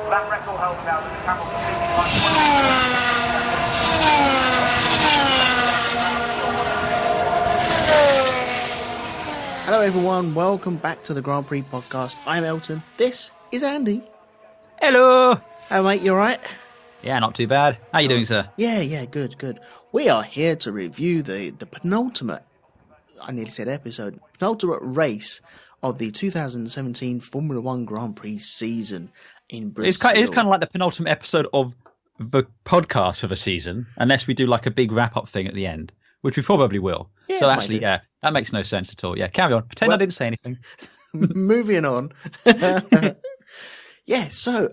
That record held now that Hamilton Hello everyone, welcome back to the Grand Prix Podcast. I'm Elton, this is Andy. Hello! Hey mate, you alright? Yeah, not too bad. How you doing, sir? Yeah, good. We are here to review the penultimate, I nearly said episode, penultimate race of the 2017 Formula 1 Grand Prix season in Brazil. It's kind of like the penultimate episode of the podcast for the season, unless we do like a big wrap-up thing at the end, which we probably will. Yeah, so actually, yeah, that makes no sense at all. Yeah, carry on. Pretend I didn't say anything. Moving on. Yeah, so,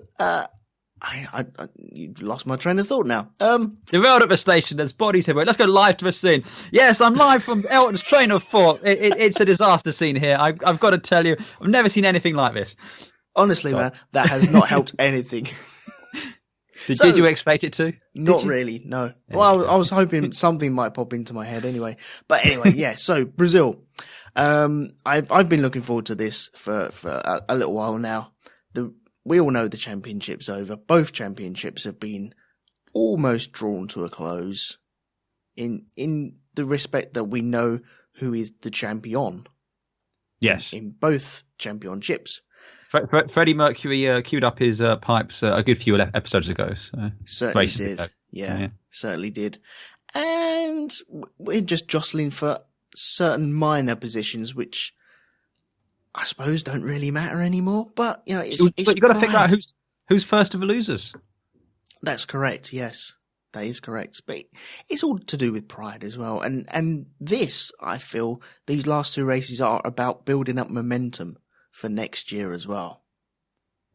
you lost my train of thought now. The road at the station, there's bodies everywhere. Let's go live to the scene. Yes, I'm live from Elton's train of thought. It's a disaster scene here. I've got to tell you, I've never seen anything like this. Honestly, man, that has not helped anything. Did you expect it to? Not really, no. Well, I was hoping something might pop into my head anyway. But anyway, yeah, so Brazil. I've been looking forward to this for a little while now. We all know the championship's over. Both championships have been almost drawn to a close in the respect that we know who is the champion. Yes. In both championships. Freddie Mercury queued up his pipes a good few episodes ago. So. Certainly did. Yeah, certainly did. And we're just jostling for certain minor positions, which I suppose don't really matter anymore. But you know, but you've got to figure out who's first of the losers. That's correct. Yes, that is correct. But it's all to do with pride as well. And this, I feel, these last two races are about building up momentum for next year as well.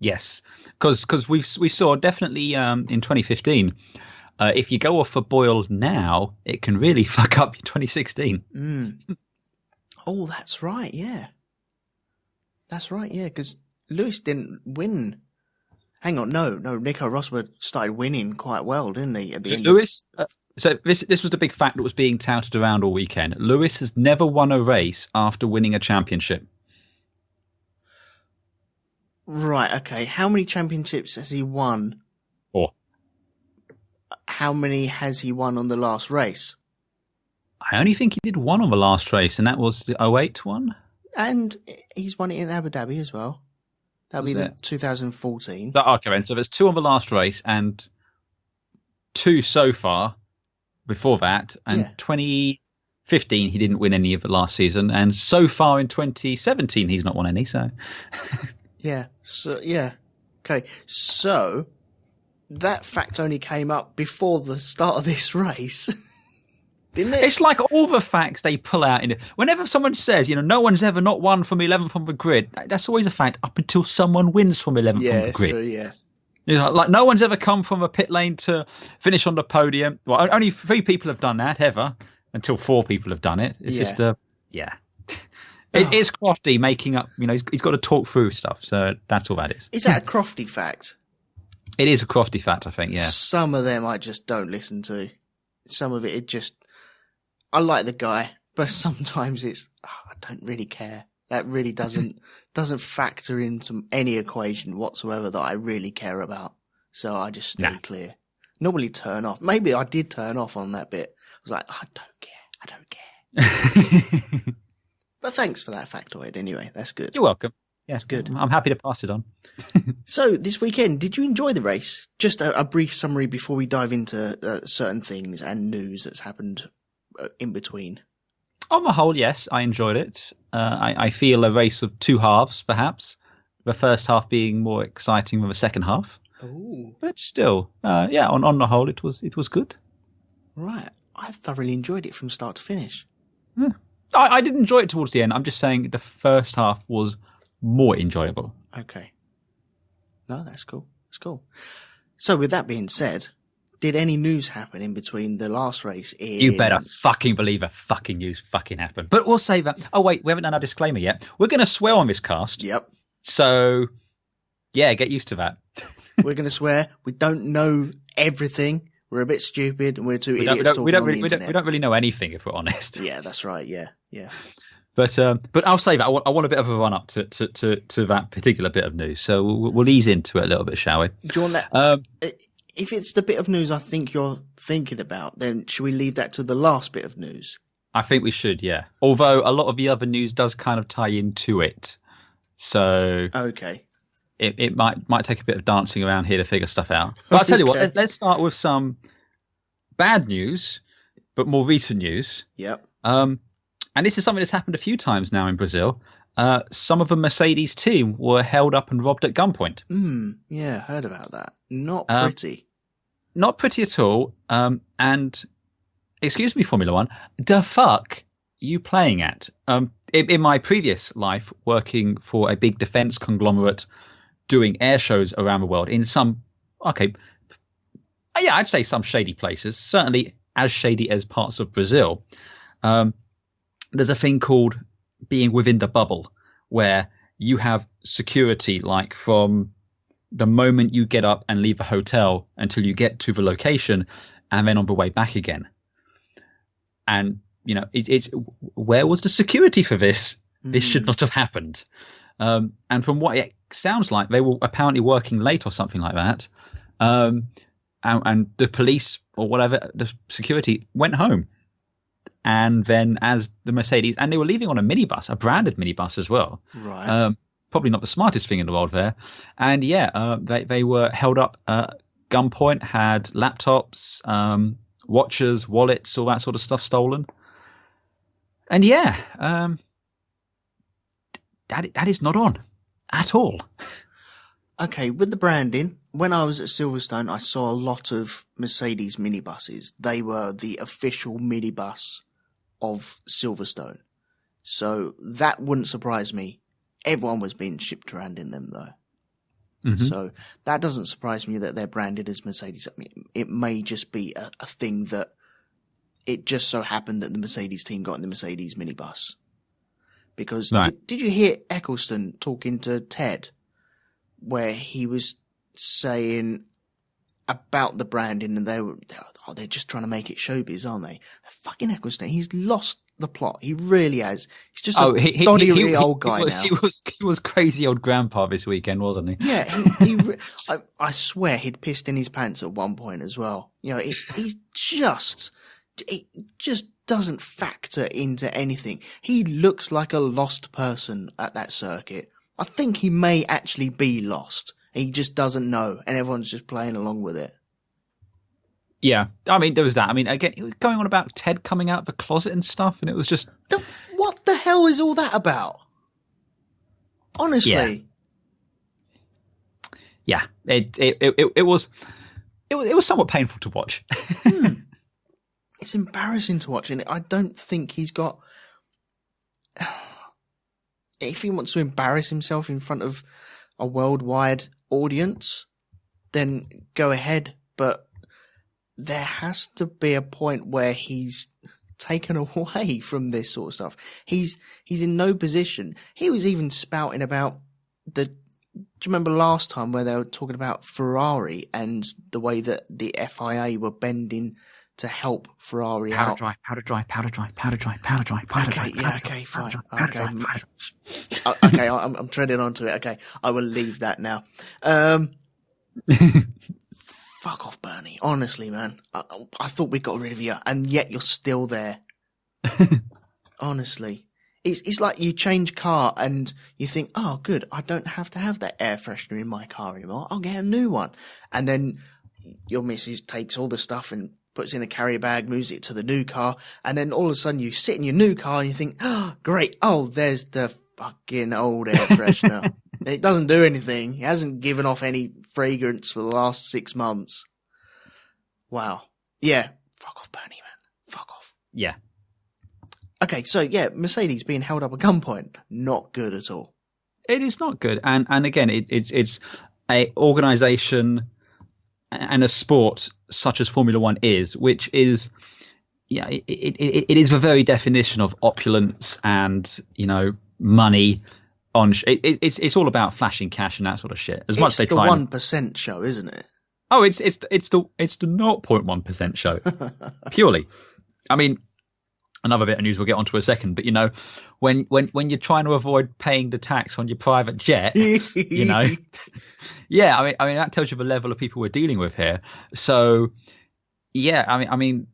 Yes, because we saw definitely in 2015. If you go off for Boyle now, it can really fuck up your 2016. Oh, that's right. Yeah. That's right, yeah, because Lewis didn't win. Hang on, no, Nico Rosberg started winning quite well, didn't he, at the end? Lewis, so this was the big fact that was being touted around all weekend. Lewis has never won a race after winning a championship. Right, okay. How many championships has he won? 4. How many has he won on the last race? I only think he did one on the last race, and that was the 08 one. And he's won it in Abu Dhabi as well. That'll be the 2014. Okay, so there's 2 on the last race and 2 so far before that. And 2015, he didn't win any of the last season. And so far in 2017, he's not won any. So, yeah. Okay. So that fact only came up before the start of this race. Didn't it? It's like all the facts they pull out in it. Whenever someone says, no one's ever not won from 11th on the grid, that's always a fact up until someone wins from 11th on the grid. True, yeah. Like no one's ever come from a pit lane to finish on the podium. Well, only 3 people have done that ever, until 4 people have done it. It's just It's Crofty making up. He's got to talk through stuff. So that's all that is. Is that a Crofty fact? It is a Crofty fact, I think. Yeah. Some of them I just don't listen to. Some of it just. I like the guy, but sometimes I don't really care. That really doesn't factor into any equation whatsoever that I really care about. So I just stay clear. Normally turn off. Maybe I did turn off on that bit. I was like, I don't care. But thanks for that factoid anyway. That's good. You're welcome. Yeah, it's good. I'm happy to pass it on. So this weekend, did you enjoy the race? Just a brief summary before we dive into certain things and news that's happened in between. On the whole, yes, I enjoyed it. I feel a race of 2 halves, perhaps. The first half being more exciting than the second half. Ooh. But still, on the whole, it was good. Right. I thoroughly enjoyed it from start to finish. Yeah. I did enjoy it towards the end. I'm just saying the first half was more enjoyable. Okay. No, that's cool. That's cool. So with that being said, did any news happen in between the last race? You better fucking believe a fucking news fucking happened. But we'll save that. Oh, wait, we haven't done our disclaimer yet. We're going to swear on this cast. Yep. So, yeah, get used to that. We're going to swear. We don't know everything. We're a bit stupid and we're two idiots talking on the internet. We don't really know anything, if we're honest. Yeah, that's right. Yeah. But I'll say that I want a bit of a run up to that particular bit of news. So we'll ease into it a little bit, shall we? Do you want that? If it's the bit of news I think you're thinking about, then should we leave that to the last bit of news? I think we should, yeah. Although a lot of the other news does kind of tie into it. So okay. It might take a bit of dancing around here to figure stuff out. But I'll tell you what, let's start with some bad news, but more recent news. Yep. And this is something that's happened a few times now in Brazil. Some of the Mercedes team were held up and robbed at gunpoint. Yeah, heard about that. Not pretty. Not pretty at all. And excuse me, Formula One, the fuck you playing at? In my previous life, working for a big defense conglomerate, doing air shows around the world in some, I'd say some shady places, certainly as shady as parts of Brazil. There's a thing called being within the bubble, where you have security, like from the moment you get up and leave the hotel until you get to the location, and then on the way back again. And it's where was the security for this? This should not have happened. And from what it sounds like, they were apparently working late or something like that. And the police or whatever, the security went home. And then as the Mercedes, and they were leaving on a minibus, a branded minibus as well. Right. Probably not the smartest thing in the world there. And they were held up at gunpoint, had laptops, watches, wallets, all that sort of stuff stolen. And that is not on at all. Okay, with the branding, when I was at Silverstone, I saw a lot of Mercedes minibuses. They were the official minibus of Silverstone. So that wouldn't surprise me. Everyone was being shipped around in them, though. Mm-hmm. So that doesn't surprise me that they're branded as Mercedes. I mean, it may just be a thing that it just so happened that the Mercedes team got in the Mercedes minibus. Because did you hear Eccleston talking to Ted, where he was saying about the branding, and they're just trying to make it showbiz, aren't they? They're fucking Eccleston. He's lost the plot. He really has. He's just a doddery old guy now. He was crazy old grandpa this weekend, wasn't he? Yeah, I swear he'd pissed in his pants at one point as well. It just doesn't factor into anything. He looks like a lost person at that circuit. I think he may actually be lost. He just doesn't know, and everyone's just playing along with it. Yeah, I mean, there was that. I mean, again, it was going on about Ted coming out of the closet and stuff, and it was just... What the hell is all that about? Honestly. Yeah, it was somewhat painful to watch. It's embarrassing to watch, and I don't think he's got... If he wants to embarrass himself in front of a worldwide audience, then go ahead. But there has to be a point where he's taken away from this sort of stuff. He's in no position. He was even spouting about do you remember last time where they were talking about Ferrari and the way that the FIA were bending to help Ferrari out? Powder dry. Okay, fine. Okay, I'm treading onto it. Okay, I will leave that now. Fuck off, Bernie. Honestly, man. I thought we got rid of you, and yet you're still there. Honestly. It's like you change car and you think, oh, good, I don't have to have that air freshener in my car anymore. I'll get a new one. And then your missus takes all the stuff and puts it in a carrier bag, moves it to the new car, and then all of a sudden you sit in your new car and you think, oh, great, there's the fucking old air freshener. It doesn't do anything. It hasn't given off any fragrance for the last 6 months. Wow. Yeah. Fuck off, Bernie, man. Fuck off. Yeah. Okay, so yeah, Mercedes being held up at gunpoint, not good at all. It is not good. And again, it's a organisation and a sport such as Formula One is, which is, it is the very definition of opulence and, money. It's all about flashing cash and that sort of shit. As much as they try. It's the 1% show, isn't it? Oh, it's the 0.1% show. Purely. I mean, another bit of news we'll get onto in a second. But, when you're trying to avoid paying the tax on your private jet, yeah, I mean, that tells you the level of people we're dealing with here. So, yeah, I mean,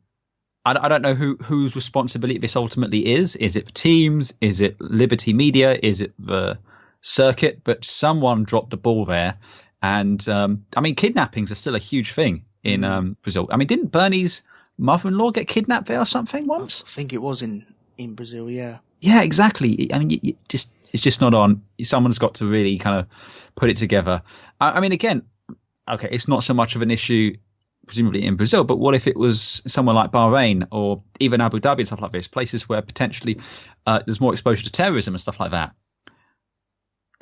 I don't know whose responsibility this ultimately is. Is it the teams? Is it Liberty Media? Is it the circuit? But someone dropped the ball there. And, I mean, kidnappings are still a huge thing in Brazil. I mean, didn't Bernie's mother-in-law get kidnapped there or something once? I think it was in Brazil, yeah. Yeah, exactly. I mean, it's just not on. Someone's got to really kind of put it together. I mean, again, okay, it's not so much of an issue, presumably in Brazil, but what if it was somewhere like Bahrain or even Abu Dhabi and stuff like this, places where potentially there's more exposure to terrorism and stuff like that?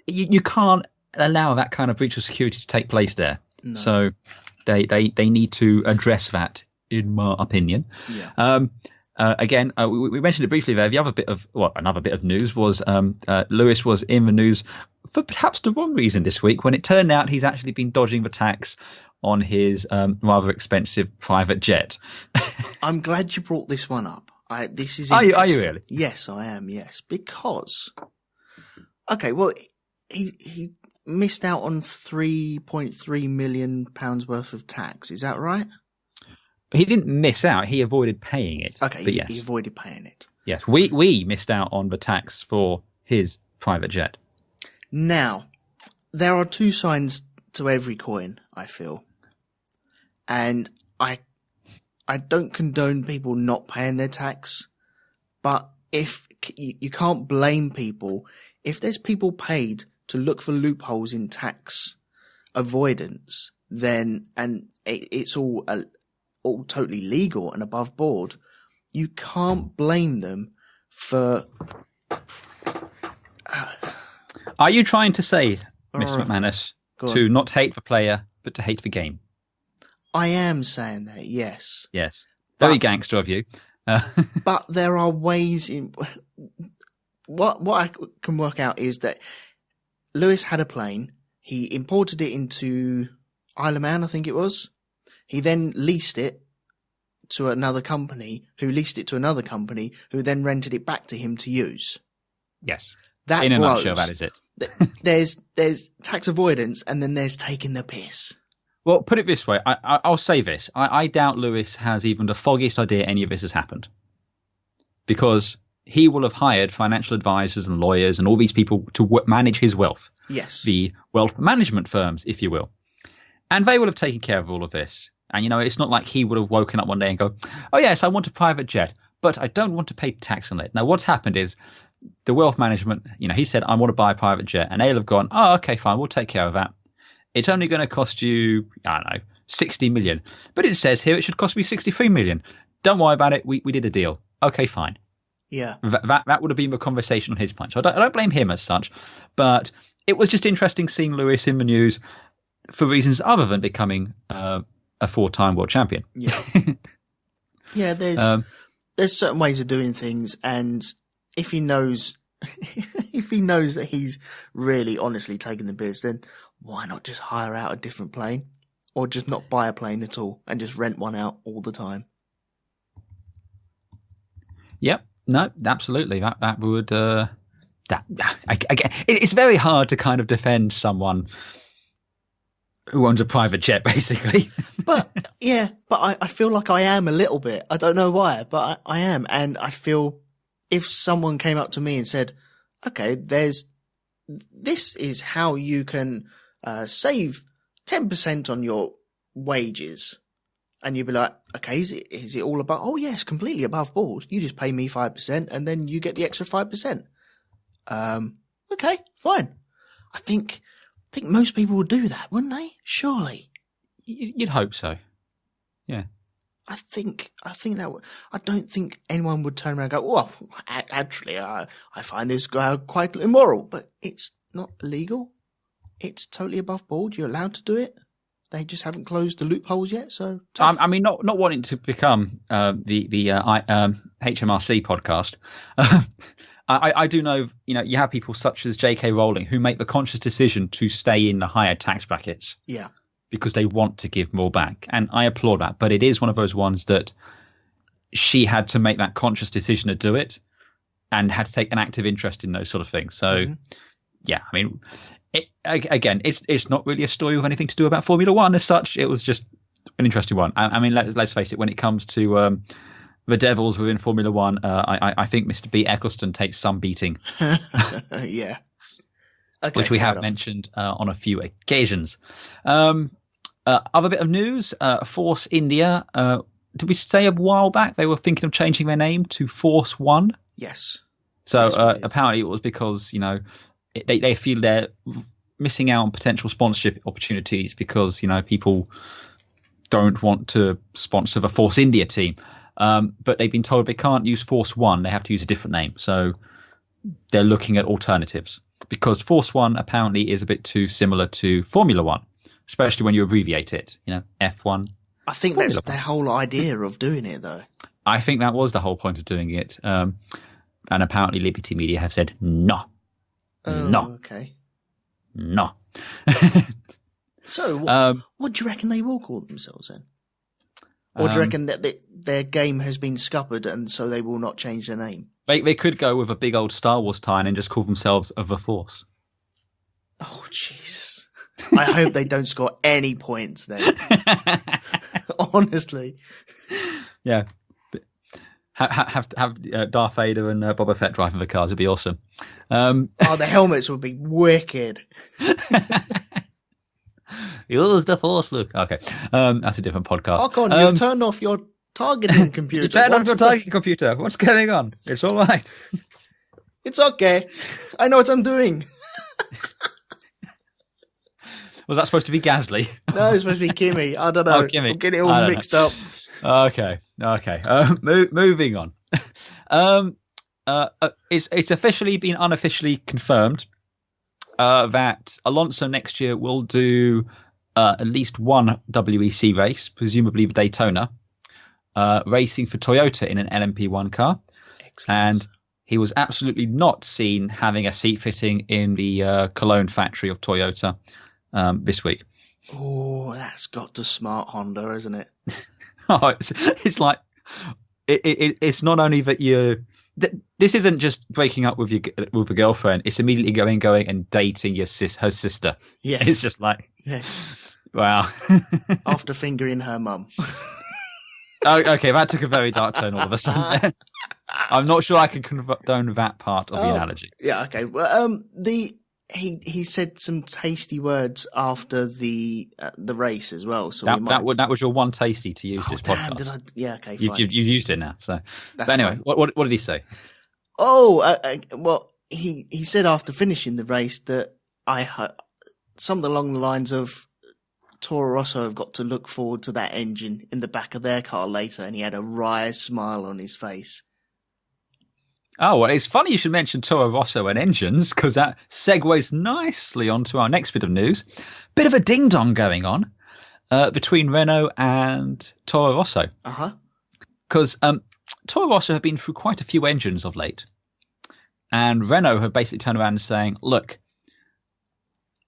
You can't allow that kind of breach of security to take place there. No. So they need to address that, in my opinion. Yeah. Again, we mentioned it briefly there. The other bit of another bit of news was Lewis was in the news for perhaps the wrong reason this week, when it turned out he's actually been dodging the tax on his rather expensive private jet. I'm glad you brought this one up. This is are you interesting. really? Yes, I am. Yes, because well, he missed out on £3.3 million worth of tax. Is that right? He didn't miss out. He avoided paying it. Okay, but yes. He avoided paying it. Yes, we missed out on the tax for his private jet. Now, there are two sides to every coin, I feel. And I don't condone people not paying their tax, but if you can't blame people, if there's people paid to look for loopholes in tax avoidance, then, and it's all totally legal and above board, you can't blame them for... Are you trying to say, Mr. McManus, to not hate the player, but to hate the game? I am saying that, yes. Yes. Very gangster of you. But there are ways in... What I can work out is that Lewis had a plane. He imported it into Isle of Man, I think it was. He then leased it to another company, who leased it to another company, who then rented it back to him to use. Yes. That in a blows. nutshell, that is it. There's tax avoidance, and then there's taking the piss. Well, put it this way. I'll say this. I doubt Lewis has even the foggiest idea any of this has happened. Because he will have hired financial advisors and lawyers and all these people to manage his wealth. Yes. The wealth management firms, if you will. And they will have taken care of all of this. And, it's not like he would have woken up one day and go, oh, yes, I want a private jet, but I don't want to pay tax on it. Now, what's happened is the wealth management, he said, I want to buy a private jet. And they'll have gone, oh, okay, fine, we'll take care of that. It's only going to cost you, I don't know, 60 million. But it says here it should cost me 63 million. Don't worry about it. We did a deal. Okay, fine. Yeah. That would have been the conversation on his part. So I don't blame him as such. But it was just interesting seeing Lewis in the news for reasons other than becoming a 4-time world champion. Yeah. Yeah, there's certain ways of doing things, and if he knows that he's really honestly taking the piss, then why not just hire out a different plane, or just not buy a plane at all and just rent one out all the time? Yep. No, absolutely. That would again, it's very hard to kind of defend someone who owns a private jet, basically. But I feel like I am a little bit. I don't know why, but I am. And I feel if someone came up to me and said, okay, this is how you can save 10% on your wages. And you'd be like, okay, is it all about, oh yes, completely above board. You just pay me 5% and then you get the extra 5%. Okay, fine. I think most people would do that, wouldn't they? Surely. You'd hope so. Yeah. I think that I don't think anyone would turn around and go, well, actually, I find this guy quite immoral, but it's not illegal. It's totally above board. You're allowed to do it. They just haven't closed the loopholes yet. So I mean, not wanting to become the HMRC podcast. I do know, you have people such as J.K. Rowling who make the conscious decision to stay in the higher tax brackets. Yeah. Because they want to give more back. And I applaud that. But it is one of those ones that she had to make that conscious decision to do it and had to take an active interest in those sort of things. So, yeah, I mean, it's not really a story with anything to do about Formula One as such. It was just an interesting one. I mean, let's face it, when it comes to the devils within Formula One, I think Mr. B. Eccleston takes some beating. Yeah. Okay, which we have mentioned on a few occasions. Other bit of news, Force India, did we say a while back they were thinking of changing their name to Force One? Yes. So apparently it was because, they feel they're missing out on potential sponsorship opportunities because, people don't want to sponsor the Force India team. But they've been told they can't use Force One. They have to use a different name. So they're looking at alternatives because Force One apparently is a bit too similar to Formula One, especially when you abbreviate it, F1. I think Formula that's the whole idea of doing it, though. I think that was the whole point of doing it. And apparently Liberty Media have said no. Oh, no. Okay. No. So, what do you reckon they will call themselves then? Or do you reckon that their game has been scuppered and so they will not change their name? They could go with a big old Star Wars tie-in and just call themselves The Force. Oh, Jesus. I hope they don't score any points then. Honestly. Yeah. Have Darth Vader and Boba Fett driving the cars. It'd be awesome. The helmets would be wicked. Use the Force, Luke. Okay. That's a different podcast. Oh, God, you've turned off your targeting computer. You turned off your targeting computer. What's going on? It's all right. It's okay. I know what I'm doing. Was that supposed to be Gasly? No, it's supposed to be Kimmy. I don't know. Oh, Kimmy. I'm getting it all mixed up. Okay. Moving on. It's officially been unofficially confirmed that Alonso next year will do at least one WEC race, presumably the Daytona, racing for Toyota in an LMP1 car. Excellent. And he was absolutely not seen having a seat fitting in the Cologne factory of Toyota this week. Oh, that's got to smart Honda, isn't it? It's like it's not only that this isn't just breaking up with a girlfriend. It's immediately going and dating her sister. Yes, it's just like, yes. Wow. After fingering her mum. Oh, okay, that took a very dark turn all of a sudden. I'm not sure I can condone that part of the analogy. Yeah, okay. Well, he said some tasty words after the race as well. So that was your one tasty to use this podcast. Yeah, okay, fine. You've used it now. So, but anyway, what did he say? Oh, well, he said after finishing the race that something along the lines of Toro Rosso have got to look forward to that engine in the back of their car later, and he had a wry smile on his face. Oh, well, it's funny you should mention Toro Rosso and engines, because that segues nicely onto our next bit of news. Bit of a ding-dong going on between Renault and Toro Rosso. Uh-huh. Because Toro Rosso have been through quite a few engines of late. And Renault have basically turned around and saying, look,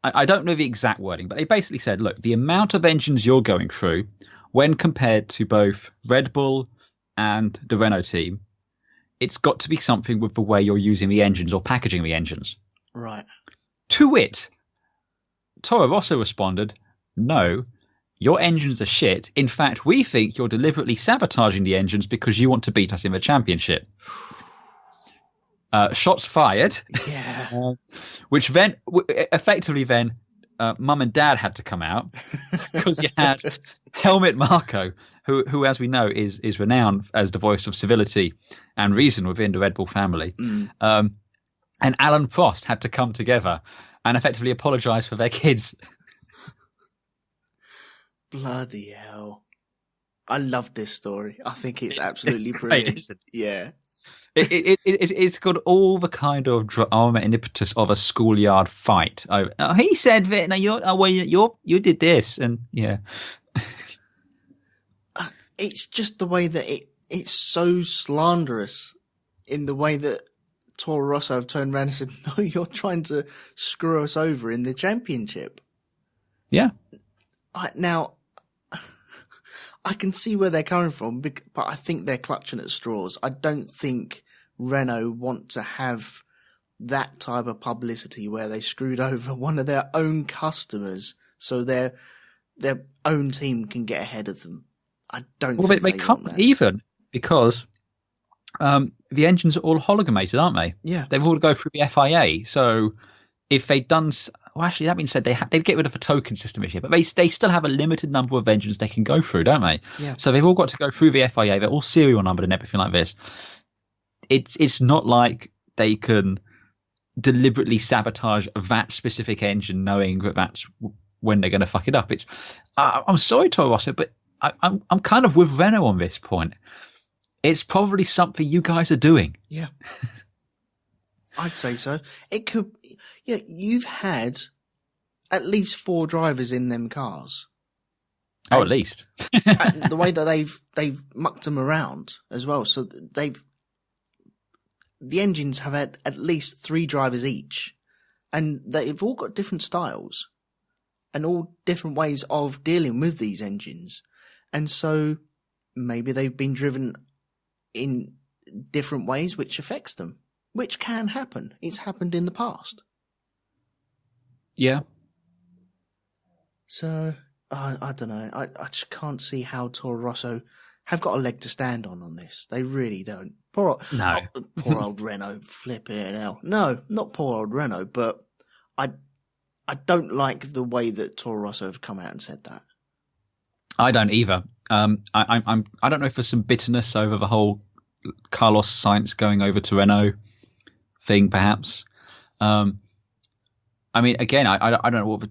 I don't know the exact wording, but they basically said, look, the amount of engines you're going through when compared to both Red Bull and the Renault team, it's got to be something with the way you're using the engines or packaging the engines. Right. To it, Toro Rosso responded, no, your engines are shit. In fact, we think you're deliberately sabotaging the engines because you want to beat us in the championship. Shots fired. Yeah. Which then, effectively then, Mum and Dad had to come out because you had Helmut Marko, who, as we know, is renowned as the voice of civility and reason within the Red Bull family. And Alan Prost had to come together and effectively apologise for their kids. Bloody hell. I love this story. I think it's absolutely brilliant. Great, isn't it? Yeah. It's got all the kind of drama and impetus of a schoolyard fight. He said that. No, you did this, and yeah. It's just the way that it's so slanderous in the way that Toro Rosso have turned around and said, no, you're trying to screw us over in the championship. Yeah. Now, I can see where they're coming from, but I think they're clutching at straws. I don't think Renault want to have that type of publicity where they screwed over one of their own customers so their own team can get ahead of them. I don't think they can't even, because the engines are all hologamated, aren't they? Yeah. They've all got to go through the FIA. So if they'd done... Well, actually, that being said, they'd get rid of a token system issue, but they still have a limited number of engines they can go through, don't they? Yeah. So they've all got to go through the FIA. They're all serial numbered and everything like this. It's not like they can deliberately sabotage that specific engine knowing that that's when they're going to fuck it up. I'm sorry, Toro Rosso, but I'm kind of with Renault on this point. It's probably something you guys are doing. Yeah. I'd say so. It could. Yeah, you've had at least 4 drivers in them cars. Oh, at least. And the way that they've mucked them around as well. So the engines have had at least 3 drivers each, and they've all got different styles and all different ways of dealing with these engines. And so maybe they've been driven in different ways, which affects them. Which can happen. It's happened in the past. Yeah. So, I don't know. I just can't see how Toro Rosso have got a leg to stand on this. They really don't. Poor old Renault. Flipping hell. No, not poor old Renault, but I don't like the way that Toro Rosso have come out and said that. I don't either. I don't know if there's some bitterness over the whole Carlos Sainz going over to Renault thing, perhaps. I mean, again, I don't know what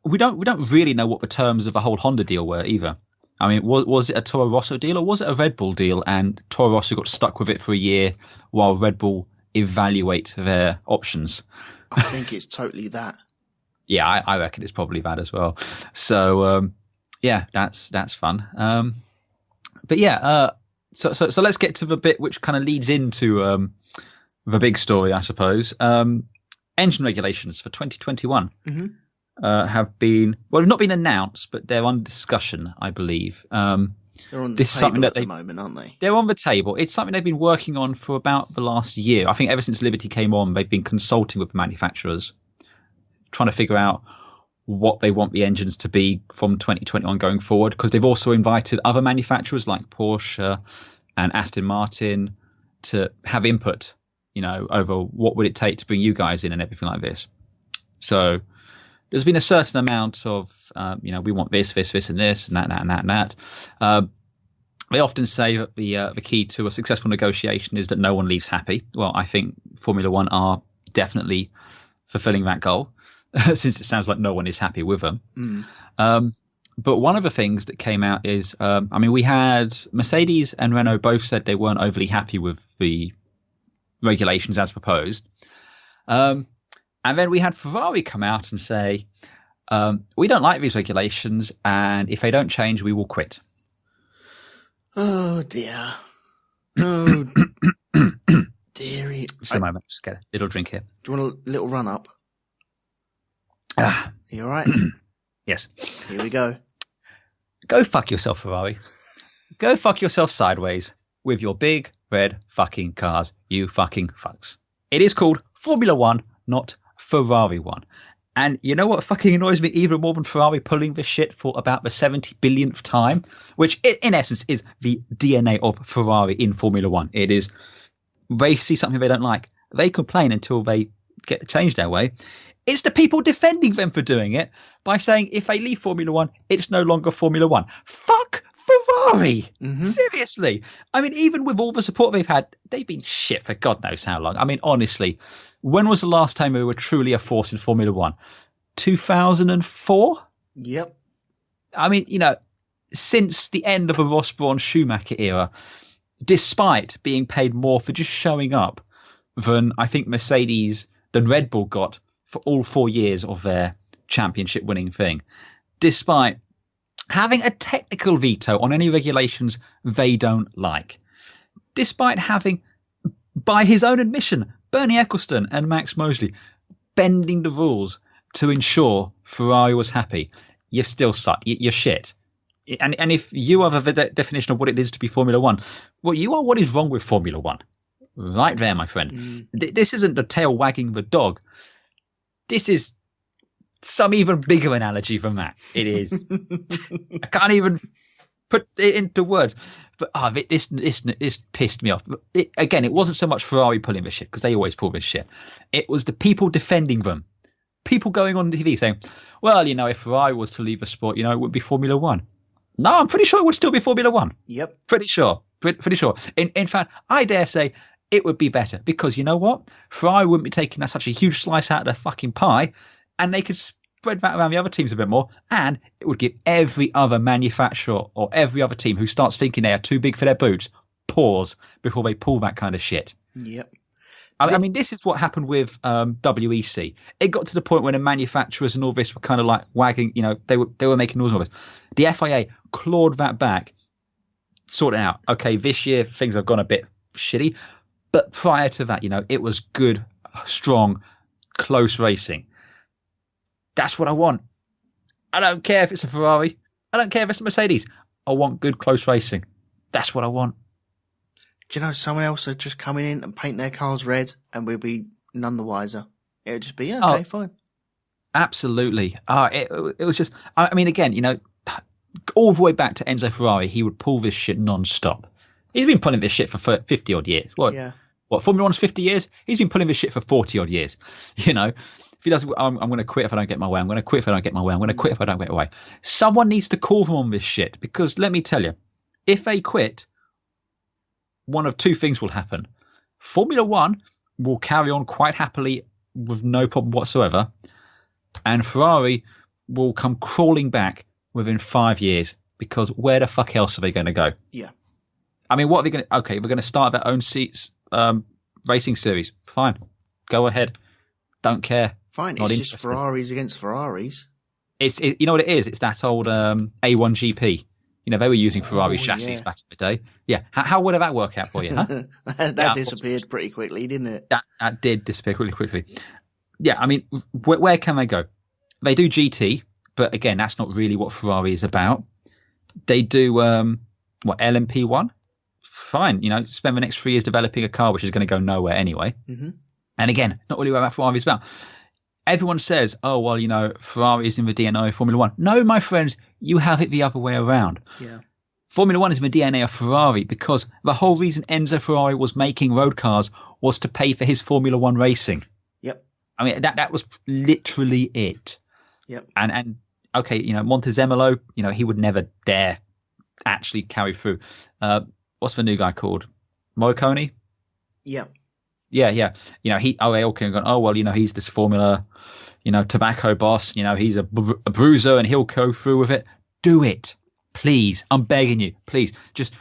we don't really know what the terms of the whole Honda deal were either. I mean, was it a Toro Rosso deal or was it a Red Bull deal? And Toro Rosso got stuck with it for a year while Red Bull evaluate their options. I think it's totally that. Yeah, I reckon it's probably that as well. So yeah, that's fun. But yeah, so let's get to the bit which kind of leads into the big story, I suppose. Engine regulations for 2021 have been, well, not been announced, but they're under discussion, I believe. They're on the table at the moment, aren't they? They're on the table. It's something they've been working on for about the last year. I think ever since Liberty came on, they've been consulting with the manufacturers, trying to figure out what they want the engines to be from 2021 going forward, because they've also invited other manufacturers like Porsche and Aston Martin to have input, over what would it take to bring you guys in and everything like this. So there's been a certain amount of, we want this, and this, and that. They often say that the key to a successful negotiation is that no one leaves happy. Well, I think Formula One are definitely fulfilling that goal, since it sounds like no one is happy with them. But one of the things that came out is, we had Mercedes and Renault both said they weren't overly happy with the regulations as proposed. And then we had Ferrari come out and say, we don't like these regulations, and if they don't change, we will quit. Oh, dear. Oh, dearie. Just a moment. Just get a little drink here. Do you want a little run up? Ah. You all right? Yes. Here we go. Go fuck yourself, Ferrari. Go fuck yourself sideways with your big red fucking cars, you fucking fucks. It is called Formula One, not Ferrari One. And you know what fucking annoys me even more than Ferrari pulling this shit for about the 70 billionth time, which in essence is the DNA of Ferrari in Formula One. It is, they see something they don't like, they complain until they get changed their way. It's the people defending them for doing it by saying if they leave Formula One, it's no longer Formula One. Fuck Ferrari! Seriously. I mean, even with all the support they've had, they've been shit for God knows how long. I mean, honestly, when was the last time we were truly a force in Formula One? 2004? Yep. I mean, since the end of the Ross Brawn Schumacher era, despite being paid more for just showing up than I think than Red Bull got for all 4 years of their championship winning thing, despite having a technical veto on any regulations they don't like, despite having, by his own admission, Bernie Ecclestone and Max Mosley bending the rules to ensure Ferrari was happy, you still suck. You're shit. And if you are the definition of what it is to be Formula One, well, you are what is wrong with Formula One. Right there, my friend. This isn't the tail wagging the dog. This is some even bigger analogy than that. It is. I can't even put it into words. But this pissed me off. It wasn't so much Ferrari pulling this shit, because they always pull this shit. It was the people defending them. People going on TV saying, well, if Ferrari was to leave the sport, it would be Formula One. No, I'm pretty sure it would still be Formula One. Yep. Pretty sure. Pretty sure. In fact, I dare say it would be better, because you know what? Ferrari wouldn't be taking such a huge slice out of their fucking pie, and they could spread that around the other teams a bit more, and it would give every other manufacturer or every other team who starts thinking they are too big for their boots pause before they pull that kind of shit. Yep. I mean, this is what happened with WEC. It got to the point when the manufacturers and all this were kind of like wagging, they were making noise of it. The FIA clawed that back, sorted it out. Okay, this year things have gone a bit shitty, but prior to that, it was good, strong, close racing. That's what I want. I don't care if it's a Ferrari. I don't care if it's a Mercedes. I want good, close racing. That's what I want. Do you know, someone else are just coming in and paint their cars red, and we'll be none the wiser. It would just be, okay, fine. Absolutely. It was just, I mean, again, all the way back to Enzo Ferrari, he would pull this shit non-stop. He's been pulling this shit for 50 odd years. What, Formula One's 50 years? He's been pulling this shit for 40 odd years. If he doesn't, I'm going to quit if I don't get my way. I'm going to quit if I don't get my way. I'm going to quit if I don't get my way. Someone needs to call them on this shit, because let me tell you, if they quit, one of two things will happen. Formula One will carry on quite happily with no problem whatsoever, and Ferrari will come crawling back within 5 years, because where the fuck else are they going to go? Yeah. I mean, what are they going to... Okay, we're going to start their own seats racing series. Fine. Go ahead. Don't care. Fine. It's just Ferraris against Ferraris. You know what it is? It's that old A1 GP. They were using Ferrari chassis back in the day. Yeah. How would that work out for you, huh? that disappeared pretty quickly, didn't it? That did disappear really quickly. Yeah, I mean, where can they go? They do GT, but again, that's not really what Ferrari is about. They do, LMP1? Fine, spend the next 3 years developing a car which is going to go nowhere anyway. Mm-hmm. And again, not really what Ferrari is about. Everyone says, oh, well, Ferrari is in the DNA of Formula One. No, my friends, you have it the other way around. Yeah. Formula One is in the DNA of Ferrari, because the whole reason Enzo Ferrari was making road cars was to pay for his Formula One racing. Yep. I mean, that was literally it. Yep. And okay, Montezemolo, he would never dare actually carry through. What's the new guy called? Morricone? Yeah. Yeah. They all came going, oh, well, he's this Formula, tobacco boss. He's a bruiser and he'll go through with it. Do it. Please. I'm begging you. Please. Just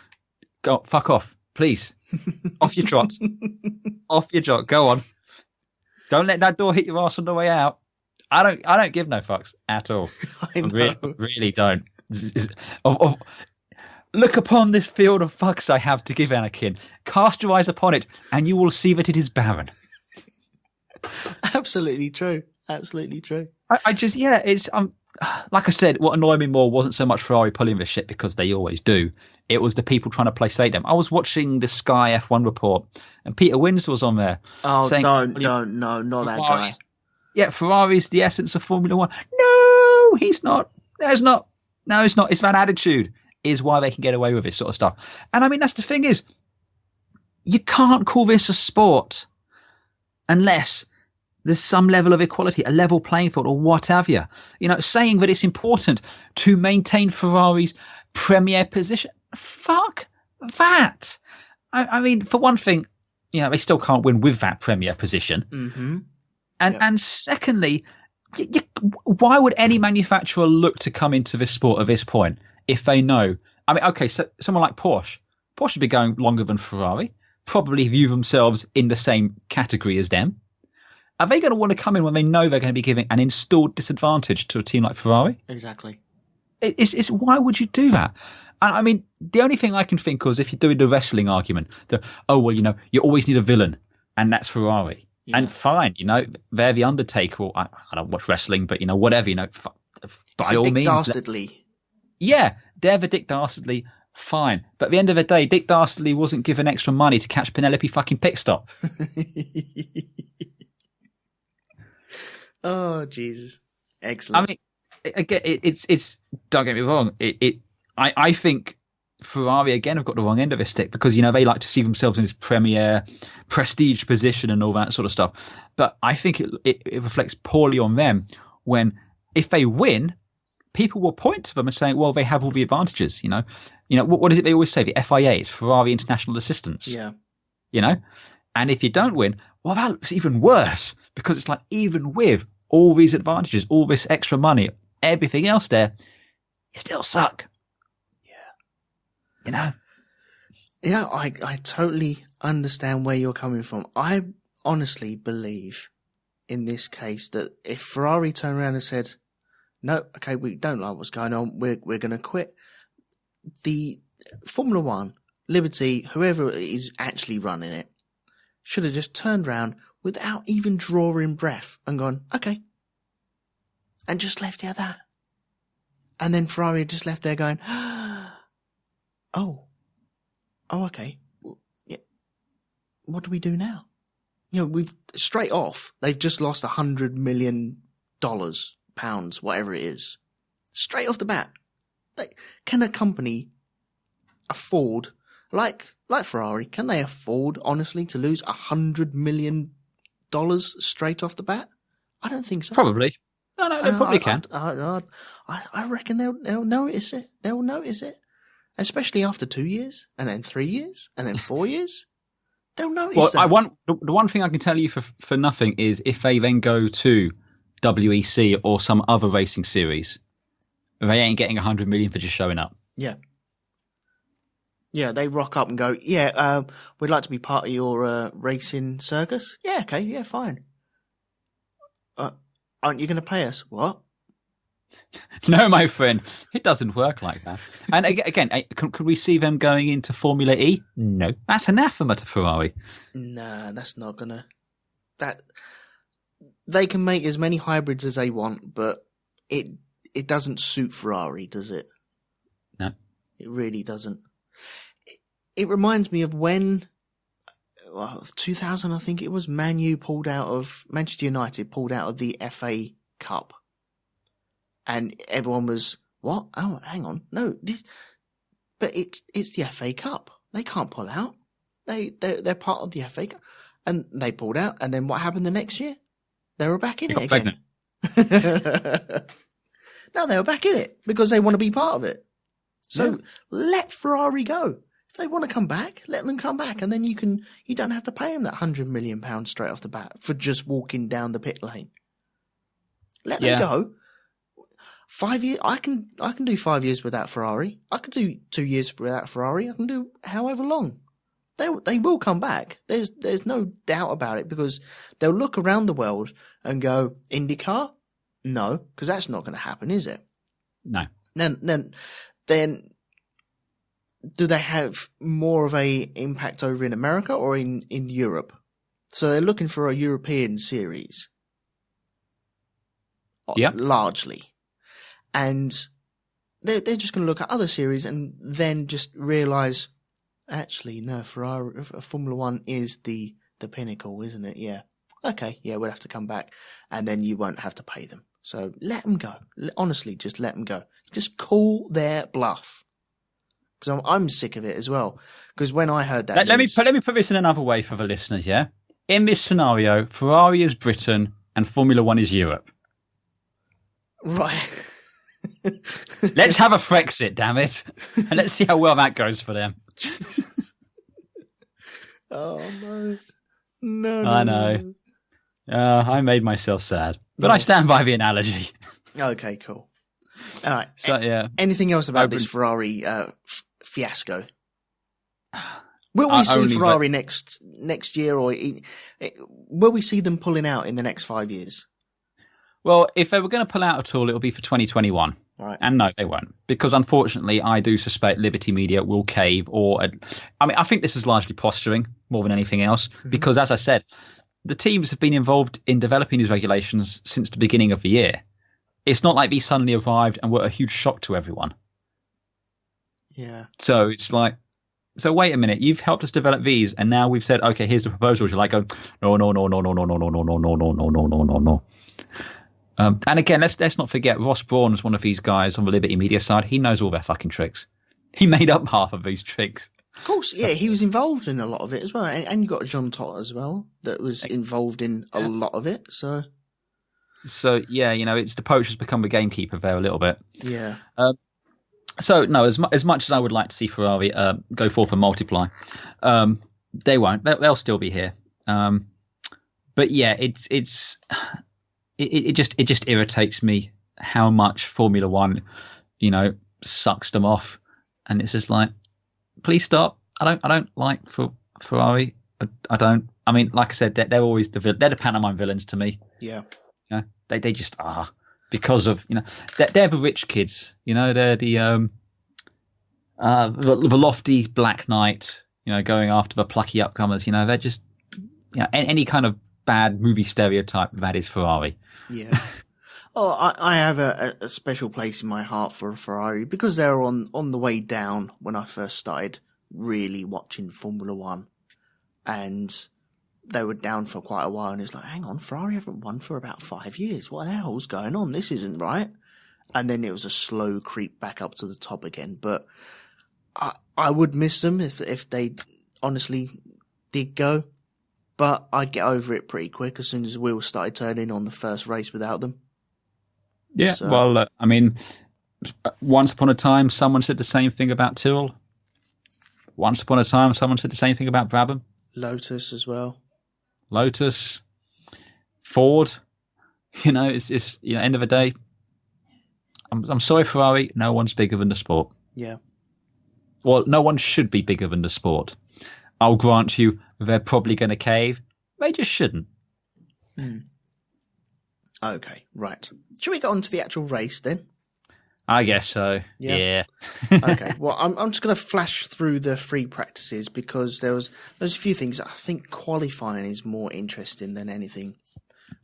go. Fuck off. Please. Off your trot. Off your trot. Go on. Don't let that door hit your ass on the way out. I don't give no fucks at all. I really don't. Look upon this field of fucks I have to give, Anakin. Cast your eyes upon it, and you will see that it is barren. Absolutely true. Absolutely true. It's like I said, what annoyed me more wasn't so much Ferrari pulling this shit, because they always do. It was the people trying to play them. I was watching the Sky F1 report, and Peter Wins was on there. Oh, saying, no, not that guy. Yeah, Ferrari's the essence of Formula One. No, he's not. There's not. No, it's not. It's that attitude is why they can get away with this sort of stuff. And I mean, that's the thing is, you can't call this a sport unless there's some level of equality, a level playing field, or what have you. Saying that it's important to maintain Ferrari's premier position. Fuck that. I mean, for one thing, they still can't win with that premier position. Mm-hmm. And secondly, why would any manufacturer look to come into this sport at this point if they know? I mean, okay, so someone like Porsche would be going longer than Ferrari, probably view themselves in the same category as them. Are they going to want to come in when they know they're going to be giving an installed disadvantage to a team like Ferrari? Exactly. It's why would you do that? I mean, the only thing I can think of is if you're doing the wrestling argument, you always need a villain, and that's Ferrari. Yeah. And fine, they're the Undertaker. Or I don't watch wrestling, but whatever, by all means. Dastardly. Yeah, they're the Dick Dastardly, fine. But at the end of the day, Dick Dastardly wasn't given extra money to catch Penelope fucking Pitstop. Oh, Jesus. Excellent. I mean, again, it's don't get me wrong. I think Ferrari again have got the wrong end of a stick because they like to see themselves in this premier prestige position and all that sort of stuff. But I think it reflects poorly on them when if they win, people will point to them and say, well, they have all the advantages. What is it they always say? The FIA is Ferrari International Assistance. Yeah. And if you don't win, well, that looks even worse because it's like even with all these advantages, all this extra money, everything else there, you still suck. Yeah, I totally understand where you're coming from. I honestly believe in this case that if Ferrari turned around and said, no, okay, we don't like what's going on, we're going to quit, the Formula One, Liberty, whoever is actually running it, should have just turned around without even drawing breath and gone, okay, and just left it at that. And then Ferrari just left there going, Oh, okay. Yeah. What do we do now? We've straight off. They've just lost $100 million, pounds, whatever it is. Straight off the bat. Can a company afford, like Ferrari, can they afford, honestly, to lose $100 million straight off the bat? I don't think so. Probably. No, they probably can. I reckon they'll notice it. They'll notice it. Especially after 2 years, and then 3 years, and then 4 years. They'll notice that. The one thing I can tell you for nothing is if they then go to WEC or some other racing series, they ain't getting $100 million for just showing up. Yeah. Yeah, they rock up and go, we'd like to be part of your racing circus. Yeah, okay, yeah, fine. Aren't you going to pay us? What? No, my friend, it doesn't work like that. And again, could we see them going into Formula E? No, that's anathema to Ferrari. Nah, that's not gonna. They can make as many hybrids as they want, but it doesn't suit Ferrari, does it? No, it really doesn't. It reminds me of when 2000, I think it was, Manchester United pulled out of the FA Cup. And everyone was, what? Oh, hang on. No, but it's the FA Cup. They can't pull out. They're part of the FA Cup. And they pulled out. And then what happened the next year? They were back in it again. No, they were back in it because they want to be part of it. So let Ferrari go. If they want to come back, let them come back. And then you don't have to pay them that £100 million straight off the bat for just walking down the pit lane. Let them go. 5 years, I can do 5 years without Ferrari. I could do 2 years without Ferrari. I can do however long. They will come back. There's no doubt about it because they'll look around the world and go, IndyCar? No, because that's not going to happen, is it? No. Then do they have more of a impact over in America or in Europe? So they're looking for a European series. Yeah. Largely. And they're just going to look at other series and then just realise, actually, no, Formula One is the pinnacle, isn't it? Yeah. Okay, yeah, we'll have to come back. And then you won't have to pay them. So let them go. Honestly, just let them go. Just call their bluff. Because I'm sick of it as well. Because when I heard that let me put this in another way for the listeners, yeah? In this scenario, Ferrari is Britain and Formula One is Europe. Right. Let's have a Frexit, damn it. And let's see how well that goes for them. Oh, no. No. I know. I made myself sad. But I stand by the analogy. Okay, cool. All right. So, yeah. Anything else about this Ferrari fiasco? Will we see Ferrari next year, or will we see them pulling out in the next 5 years? Well, if they were going to pull out at all, it'll be for 2021. Right. And no, they won't. Because unfortunately, I do suspect Liberty Media will cave I think this is largely posturing more than anything else. Mm-hmm. Because as I said, the teams have been involved in developing these regulations since the beginning of the year. It's not like these suddenly arrived and were a huge shock to everyone. Yeah. So it's like, so wait a minute, you've helped us develop these, and now we've said, okay, here's the proposals. You're like, no, no, no, no, no, no, no, no, no, no, no, no, no, no, no, no, no. And again, let's not forget, Ross Brawn was one of these guys on the Liberty Media side. He knows all their fucking tricks. He made up half of these tricks. Of course, yeah, he was involved in a lot of it as well. And you got John Todd as well that was involved in a lot of it. So yeah, it's the poacher's become the gamekeeper there a little bit. Yeah. So no, as much as I would like to see Ferrari go forth and multiply, they won't. They'll still be here. But yeah, it just irritates me how much Formula One, sucks them off, and it's just like, please stop. I don't like Ferrari. I don't. I mean, like I said, they're always they're the pantomime villains to me. Yeah. They just are, because of they're the rich kids. They're the lofty black knight. Going after the plucky upcomers. They're just any kind of bad movie stereotype that is Ferrari. Yeah. Oh, I have a special place in my heart for Ferrari because they were on the way down when I first started really watching Formula One, and they were down for quite a while, and it's like, hang on, Ferrari haven't won for about 5 years. What the hell's going on? This isn't right. And then it was a slow creep back up to the top again. But I would miss them if they honestly did go. But I'd get over it pretty quick as soon as the wheels started turning on the first race without them. Yeah, so, well, I mean, once upon a time, someone said the same thing about Tyrrell. Once upon a time, someone said the same thing about Brabham. Lotus as well. Lotus, Ford. It's end of the day. I'm sorry, Ferrari. No one's bigger than the sport. Yeah. Well, no one should be bigger than the sport. I'll grant you, they're probably going to cave. They just shouldn't. Okay, right. Should we get on to the actual race then? I guess so. Yeah. Okay. Well, I'm just going to flash through the free practices because there's a few things that I think qualifying is more interesting than anything,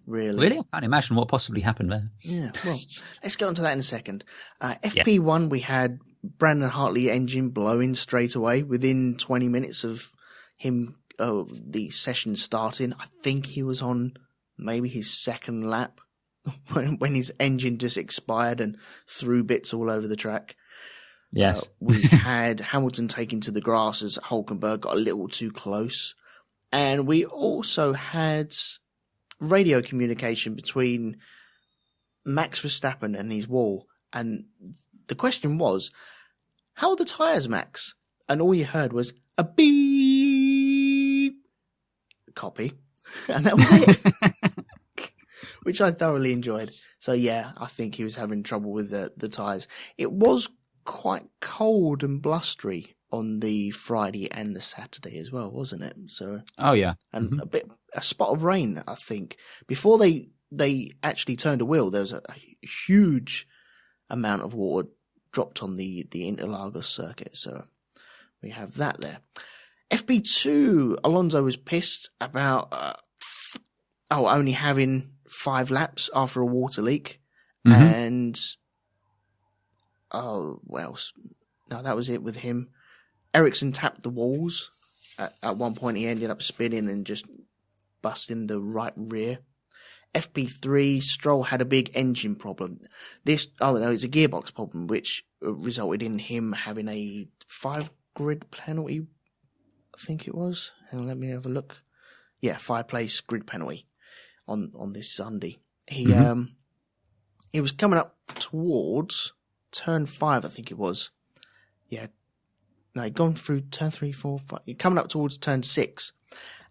really. Really? I can't imagine what possibly happened there. Yeah. Well, let's get on to that in a second. FP1, we had Brandon Hartley engine blowing straight away within 20 minutes of him, the session starting. I think he was on maybe his second lap when his engine just expired and threw bits all over the track. Yes. We had Hamilton taken to the grass as Hulkenberg got a little too close. And we also had radio communication between Max Verstappen and his wall. And the question was, how are the tyres, Max? And all you heard was a beep. Copy. And that was it. Which I thoroughly enjoyed. So yeah, I think he was having trouble with the tyres. It was quite cold and blustery on the Friday and the Saturday as well, wasn't it? So oh yeah, and a spot of rain. I think before they actually turned a wheel, there was a huge amount of water dropped on the Interlagos circuit. So we have that there. FP2, Alonso was pissed about only having 5 laps after a water leak. And no, that was it with him. Ericsson tapped the walls. At one point he ended up spinning and just busting the right rear. FP3, Stroll had a big engine problem. It's a gearbox problem, which resulted in him having a 5 grid penalty, I think it was. Hang on, let me have a look. Yeah, 5 place grid penalty on this Sunday. He was coming up towards turn 5, I think it was. Yeah. No, he'd gone through turn 3, 4, 5. Coming up towards turn 6.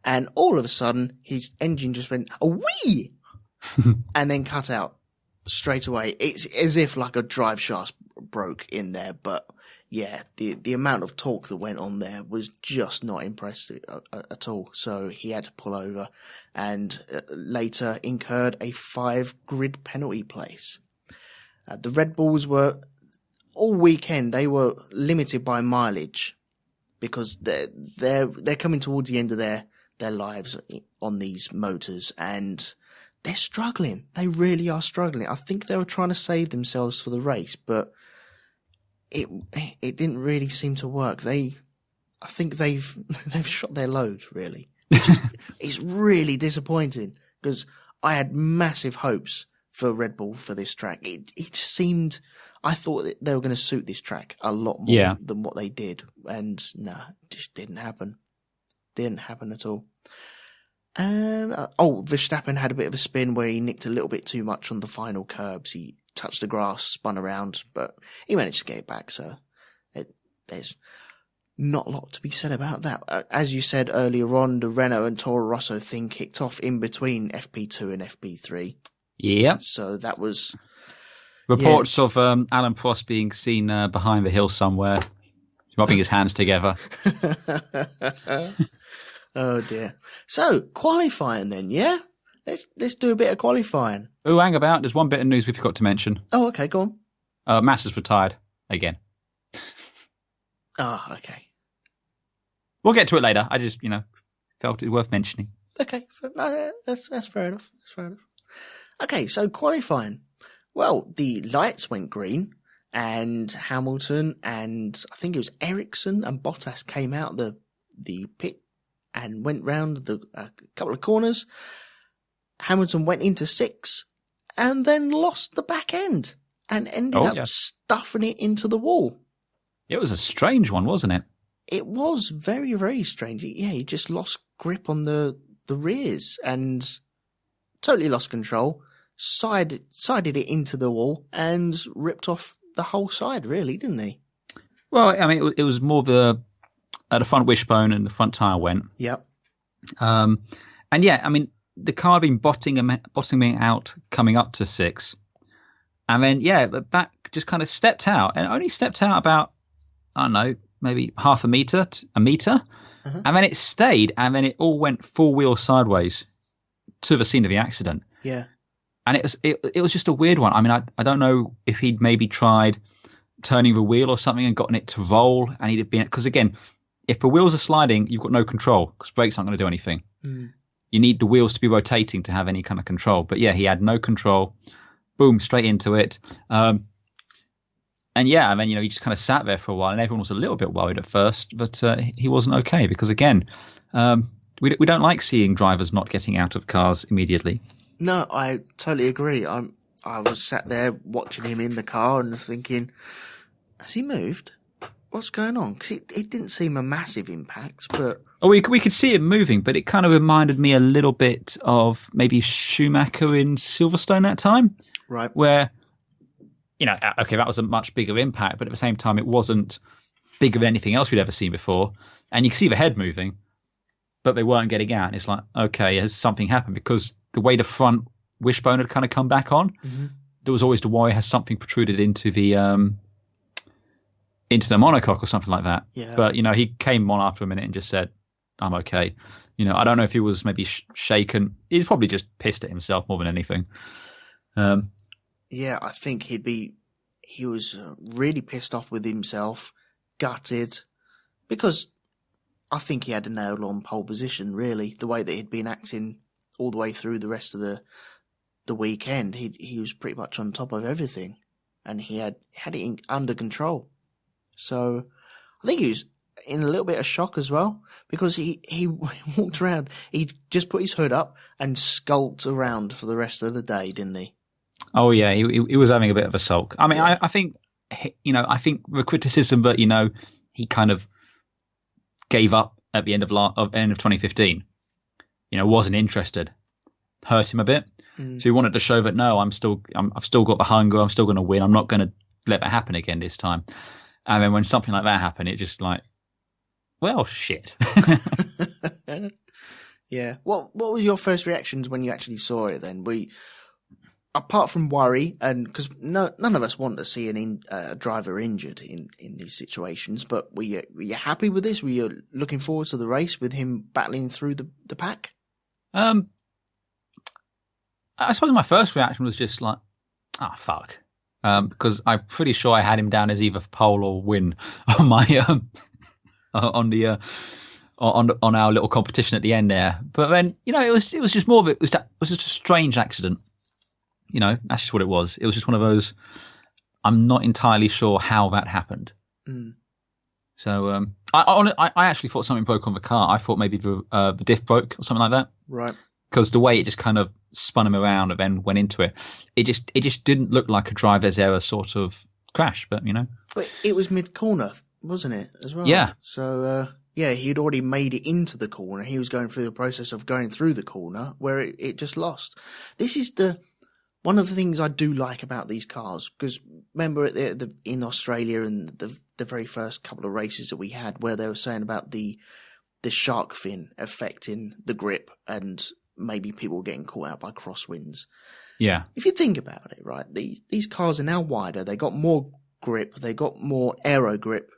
And all of a sudden, his engine just went, wee! And then cut out straight away. It's as if like a drive shaft broke in there. But yeah, the amount of torque that went on there was just not impressive at all. So he had to pull over and later incurred a 5 grid penalty place. The Red Bulls were, all weekend, they were limited by mileage because they're coming towards the end of their lives on these motors, and they're struggling. They really are struggling. I think they were trying to save themselves for the race, but it didn't really seem to work. I think they've shot their load, really. Which is really disappointing, because I had massive hopes for Red Bull for this track. It just seemed, I thought that they were going to suit this track a lot more than what they did, and no, it just didn't happen. Didn't happen at all. And Verstappen had a bit of a spin where he nicked a little bit too much on the final curbs. He touched the grass, spun around, but he managed to get it back. So there's not a lot to be said about that. As you said earlier on, the Renault and Torro Rosso thing kicked off in between FP2 and FP3. Yeah. So that was reports of Alan Prost being seen behind the hill somewhere, rubbing his hands together. Oh dear. So qualifying then, yeah? Let's do a bit of qualifying. Oh, hang about. There's one bit of news we forgot to mention. Oh, okay, go on. Massa's retired again. Oh, okay. We'll get to it later. I just, felt it worth mentioning. Okay, no, that's fair enough. That's fair enough. Okay, so qualifying. Well, the lights went green, and Hamilton and I think it was Ericsson and Bottas came out the pit and went round a couple of corners. Hamilton went into 6 and then lost the back end and ended up stuffing it into the wall. It was a strange one, wasn't it? It was very, very strange. Yeah, he just lost grip on the rears and totally lost control, sided it into the wall and ripped off the whole side, really, didn't he? Well, I mean, it was more the front wishbone and the front tyre went. Yep. And yeah, I mean, the car had been bottoming out coming up to 6. And then, the back just kind of stepped out, and only stepped out about, I don't know, maybe half a metre. Uh-huh. And then it stayed, and then it all went full wheel sideways to the scene of the accident. Yeah. And it was just a weird one. I mean, I don't know if he'd maybe tried turning the wheel or something and gotten it to roll, and he'd have been, because again, if the wheels are sliding, you've got no control because brakes aren't going to do anything. Mm. You need the wheels to be rotating to have any kind of control. But yeah, he had no control. Boom, straight into it. And then, he just kind of sat there for a while, and everyone was a little bit worried at first, but he wasn't okay because, again, we don't like seeing drivers not getting out of cars immediately. No, I totally agree. I was sat there watching him in the car and thinking, has he moved? What's going on? Because it didn't seem a massive impact, but... Oh, we could see him moving, but it kind of reminded me a little bit of maybe Schumacher in Silverstone that time. Right. Where, okay, that was a much bigger impact, but at the same time, it wasn't bigger than anything else we'd ever seen before. And you could see the head moving, but they weren't getting out. And it's like, okay, has something happened? Because the way the front wishbone had kind of come back on, there was always the worry, has something protruded into the monocoque or something like that. Yeah. But, he came on after a minute and just said, I'm okay. I don't know if he was maybe shaken. He's probably just pissed at himself more than anything. Yeah, I think he was really pissed off with himself, gutted, because I think he had a nail on pole position, really, the way that he'd been acting all the way through the rest of the weekend. He was pretty much on top of everything, and he had it under control. So I think he was in a little bit of shock as well, because he walked around, he just put his hood up and skulked around for the rest of the day, didn't he? Oh yeah, he was having a bit of a sulk. I mean, yeah. I think the criticism that he kind of gave up at the end of 2015, wasn't interested, hurt him a bit. So he wanted to show that no, I've still got the hunger, I'm still going to win, I'm not going to let that happen again this time. And then when something like that happened, it just like, well, shit. Yeah. What was your first reactions when you actually saw it then? Apart from worry, and because none of us want to see a driver injured in these situations, but were you happy with this? Were you looking forward to the race with him battling through the pack? I suppose my first reaction was just like, fuck. Because I'm pretty sure I had him down as either pole or win on my on our little competition at the end there. But then it was just more of it was just a strange accident. That's just what it was. It was just one of those. I'm not entirely sure how that happened. So I actually thought something broke on the car. I thought maybe the diff broke or something like that. Right. Because the way it just kind of spun him around and then went into it, it just didn't look like a driver's error sort of crash. But But it was mid corner, wasn't it, as well? Yeah. So he'd already made it into the corner. He was going through the process of going through the corner where it just lost. This is one of the things I do like about these cars, because remember in Australia and the very first couple of races that we had where they were saying about the shark fin affecting the grip and maybe people getting caught out by crosswinds. Yeah. If you think about it, right, these cars are now wider. They got more grip. They got more aero grip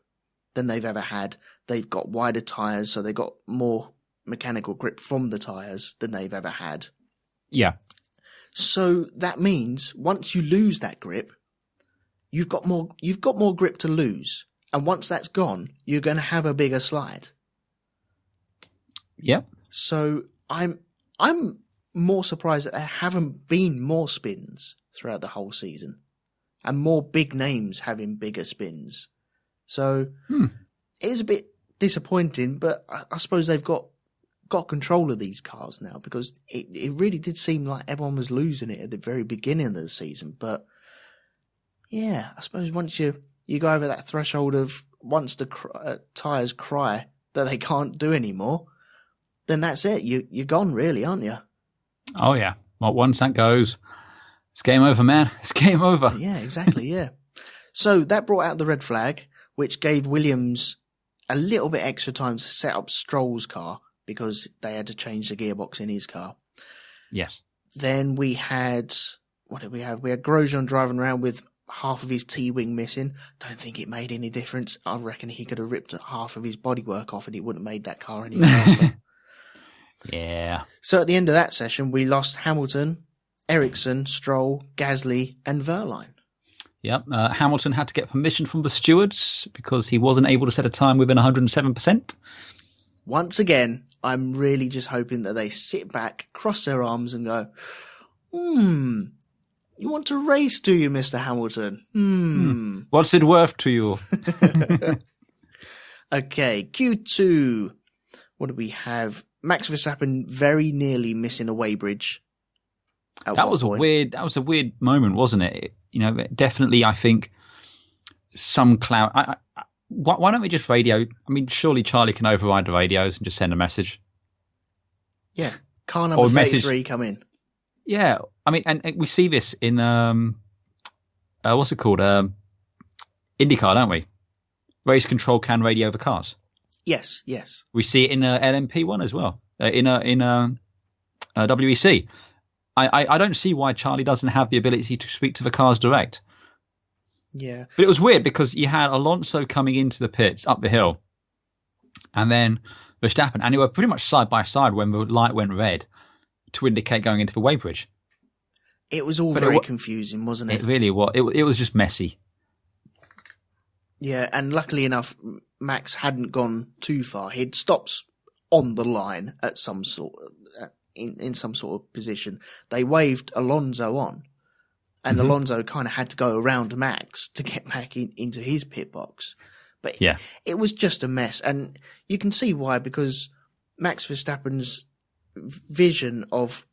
than they've ever had. They've got wider tyres, so they got more mechanical grip from the tyres than they've ever had. Yeah. So that means once you lose that grip, you've got more grip to lose. And once that's gone, you're going to have a bigger slide. Yep. So I'm more surprised that there haven't been more spins throughout the whole season and more big names having bigger spins. So it is a bit disappointing, but I suppose they've got control of these cars now, because it really did seem like everyone was losing it at the very beginning of the season. But yeah, I suppose once you go over that threshold of once the tyres cry that they can't do anymore, then that's it. You're gone, really, aren't you? Oh, yeah. Well, once that goes, it's game over, man. It's game over. Yeah, exactly, yeah. So that brought out the red flag, which gave Williams a little bit extra time to set up Stroll's car because they had to change the gearbox in his car. Yes. Then we had, what did we have? We had Grosjean driving around with half of his T-wing missing. Don't think it made any difference. I reckon he could have ripped half of his bodywork off and it wouldn't have made that car any faster. Yeah. So at the end of that session, we lost Hamilton, Ericsson, Stroll, Gasly, and Verline. Yep. Hamilton had to get permission from the stewards because he wasn't able to set a time within 107%. Once again, I'm really just hoping that they sit back, cross their arms and go, you want to race, do you, Mr. Hamilton? What's it worth to you? Okay, Q2. What do we have? Max Verstappen very nearly missing a weighbridge. That was a weird moment, wasn't it? Definitely, I think some cloud. Why don't we just radio? I mean, surely Charlie can override the radios and just send a message. Yeah, car number 33 come in. Yeah, I mean, and we see this in what's it called? IndyCar, don't we? Race control can radio the cars. Yes. We see it in LMP1 as well. In WEC. I don't see why Charlie doesn't have the ability to speak to the cars direct. Yeah. But it was weird because you had Alonso coming into the pits up the hill and then Verstappen, and they were pretty much side by side when the light went red to indicate going into the weighbridge. It was all very confusing, wasn't it? It really was. It was just messy. Yeah, and luckily enough, Max hadn't gone too far. He'd stopped on the line at some sort in some sort of position. They waved Alonso on, and Alonso kind of had to go around Max to get back into his pit box. But yeah, it was just a mess, and you can see why, because Max Verstappen's vision of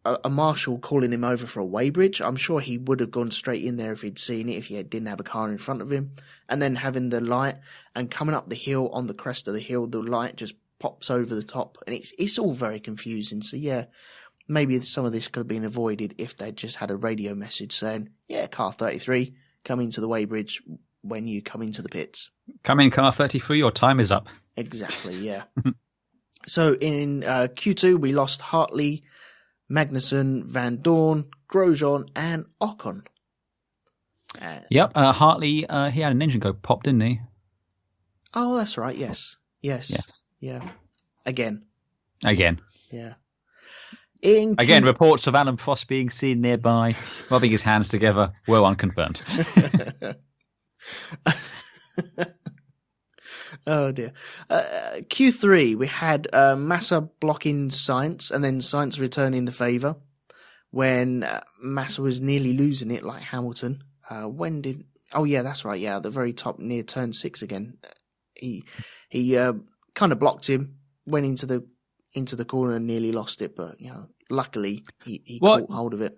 a marshal calling him over for a weighbridge, I'm sure he would have gone straight in there if he'd seen it, if he didn't have a car in front of him. And then having the light and coming up the hill, on the crest of the hill, the light just pops over the top, and it's all very confusing. So yeah, maybe some of this could have been avoided if they'd just had a radio message saying, yeah, car 33, come into the weighbridge when you come into the pits. Come in, car 33, your time is up. Exactly, yeah. So in Q2, we lost Hartley, Magnussen, Van Dorn, Grosjean, and Ocon. Yep, Hartley, he had an engine go pop, didn't he? Oh, that's right, yes. Yeah. Again. Yeah. Again, reports of Alan Prost being seen nearby, rubbing his hands together, were unconfirmed. Oh dear. Q3, we had Massa blocking Sainz and then Sainz returning the favour when Massa was nearly losing it like Hamilton. When did Oh yeah, that's right. Yeah, at the very top near turn 6 again. He kind of blocked him, went into the corner and nearly lost it, but luckily he caught hold of it.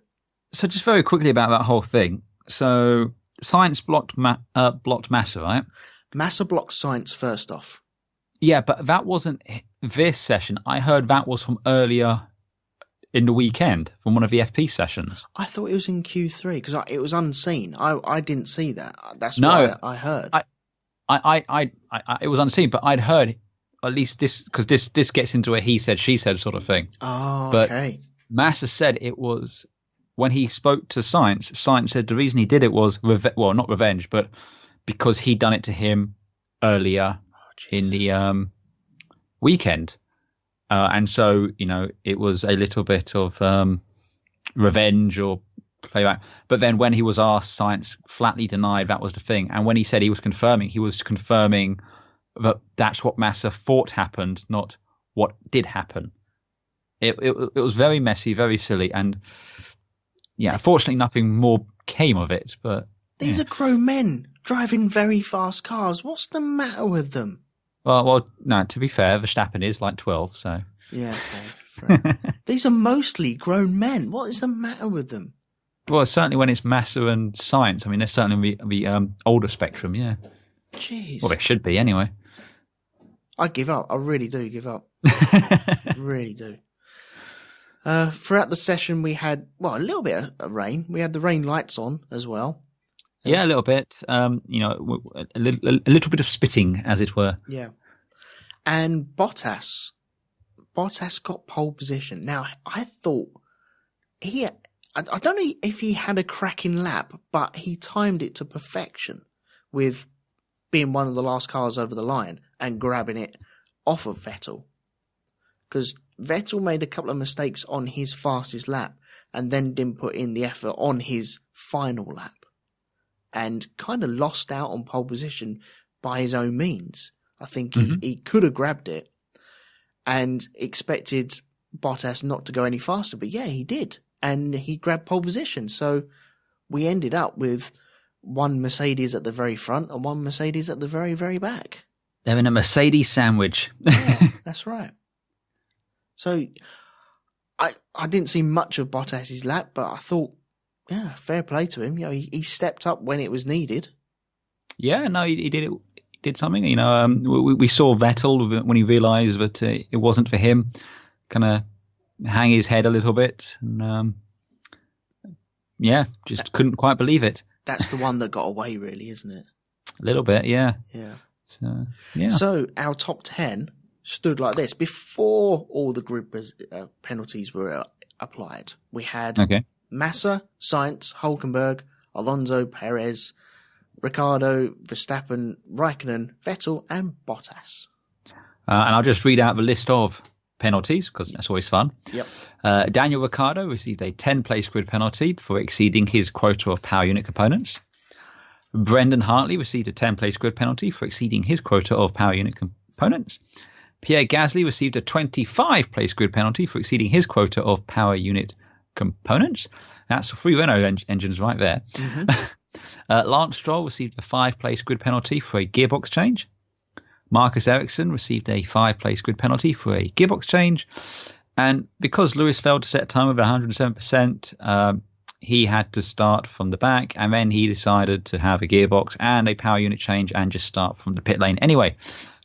So just very quickly about that whole thing. So Science blocked Massa, right? Massa blocked Science first off. Yeah, but that wasn't this session. I heard that was from earlier in the weekend, from one of the FP sessions. I thought it was in Q3 because it was unseen. I didn't see that. That's what I heard. It was unseen, but I'd heard at least this, because this gets into a he said, she said sort of thing. Oh, but okay. Massa said it was when he spoke to Science said the reason he did it was, not revenge, but because he'd done it to him earlier in the weekend. And so, it was a little bit of revenge or playback. But then when he was asked, Science flatly denied that was the thing. And when he said he was confirming that that's what Massa thought happened, not what did happen. It was very messy, very silly. And yeah, fortunately nothing more came of it. But these are grown men driving very fast cars. What's the matter with them? Well, no, to be fair, Verstappen is like 12, so. Yeah, okay. These are mostly grown men. What is the matter with them? Well, certainly when it's Massa and Science. I mean, they're certainly the older spectrum, yeah. Jeez. Well, they should be anyway. I give up. I really do give up. Really do. Throughout the session, we had, a little bit of rain. We had the rain lights on as well. Yeah, a little bit. A little bit of spitting, as it were. Yeah. And Bottas got pole position. Now, I thought I don't know if he had a cracking lap, but he timed it to perfection with being one of the last cars over the line and grabbing it off of Vettel. Because Vettel made a couple of mistakes on his fastest lap and then didn't put in the effort on his final lap. And kind of lost out on pole position by his own means. I think he could have grabbed it and expected Bottas not to go any faster. But yeah, he did. And he grabbed pole position. So we ended up with one Mercedes at the very front and one Mercedes at the very, very back. They're in a Mercedes sandwich. Yeah, that's right. So I didn't see much of Bottas's lap, but I thought, yeah, fair play to him. He stepped up when it was needed. Yeah, no, he did it. He did something. We saw Vettel when he realised that it wasn't for him, kind of hang his head a little bit, and just couldn't quite believe it. That's the one that got away, really, isn't it? A little bit, yeah. Yeah. So, yeah. So our top 10 stood like this before all the grid penalties were applied. We had Massa, Sainz, Hülkenberg, Alonso, Perez, Ricciardo, Verstappen, Raikkonen, Vettel, and Bottas. And I'll just read out the list of penalties because that's always fun. Yep. Daniel Ricciardo received a 10-place grid penalty for exceeding his quota of power unit components. Brendan Hartley received a 10-place grid penalty for exceeding his quota of power unit components. Pierre Gasly received a 25-place grid penalty for exceeding his quota of power unit components. That's 3 Renault engines right there. Lance Stroll received a 5-place grid penalty for a gearbox change. Marcus Ericsson received a 5-place grid penalty for a gearbox change. And because Lewis failed to set time with 107%, he had to start from the back, and then he decided to have a gearbox and a power unit change and just start from the pit lane anyway.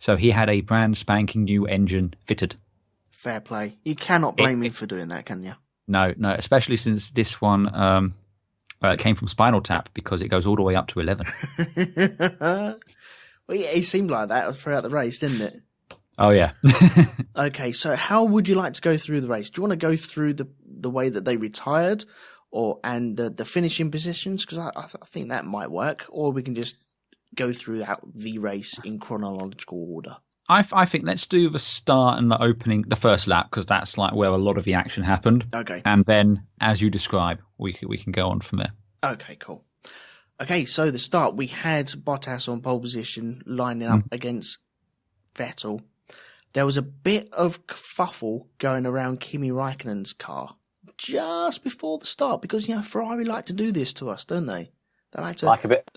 So he had a brand spanking new engine fitted. Fair play. You cannot blame him for doing that, can you? No, especially since this one came from Spinal Tap, because it goes all the way up to 11. Well, yeah, it seemed like that throughout the race, didn't it? Oh, yeah. Okay, so how would you like to go through the race? Do you want to go through the way that they retired and the finishing positions? Because I think that might work. Or we can just go throughout the race in chronological order. I think let's do the start and the first lap, because that's like where a lot of the action happened. Okay. And then, as you describe, we can go on from there. Okay, cool. Okay, so the start, we had Bottas on pole position lining up against Vettel. There was a bit of kerfuffle going around Kimi Raikkonen's car just before the start, because, Ferrari like to do this to us, don't they? They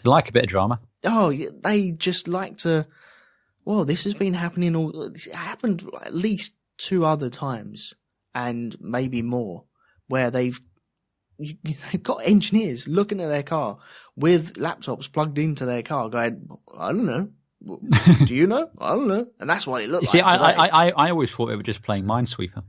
like a bit of drama. Oh, they just like to. Well, this has been happening it happened at least 2 other times, and maybe more, where they've got engineers looking at their car with laptops plugged into their car, going, "I don't know. Do you know? I don't know." And that's what it looked like. See, I always thought they were just playing Minesweeper.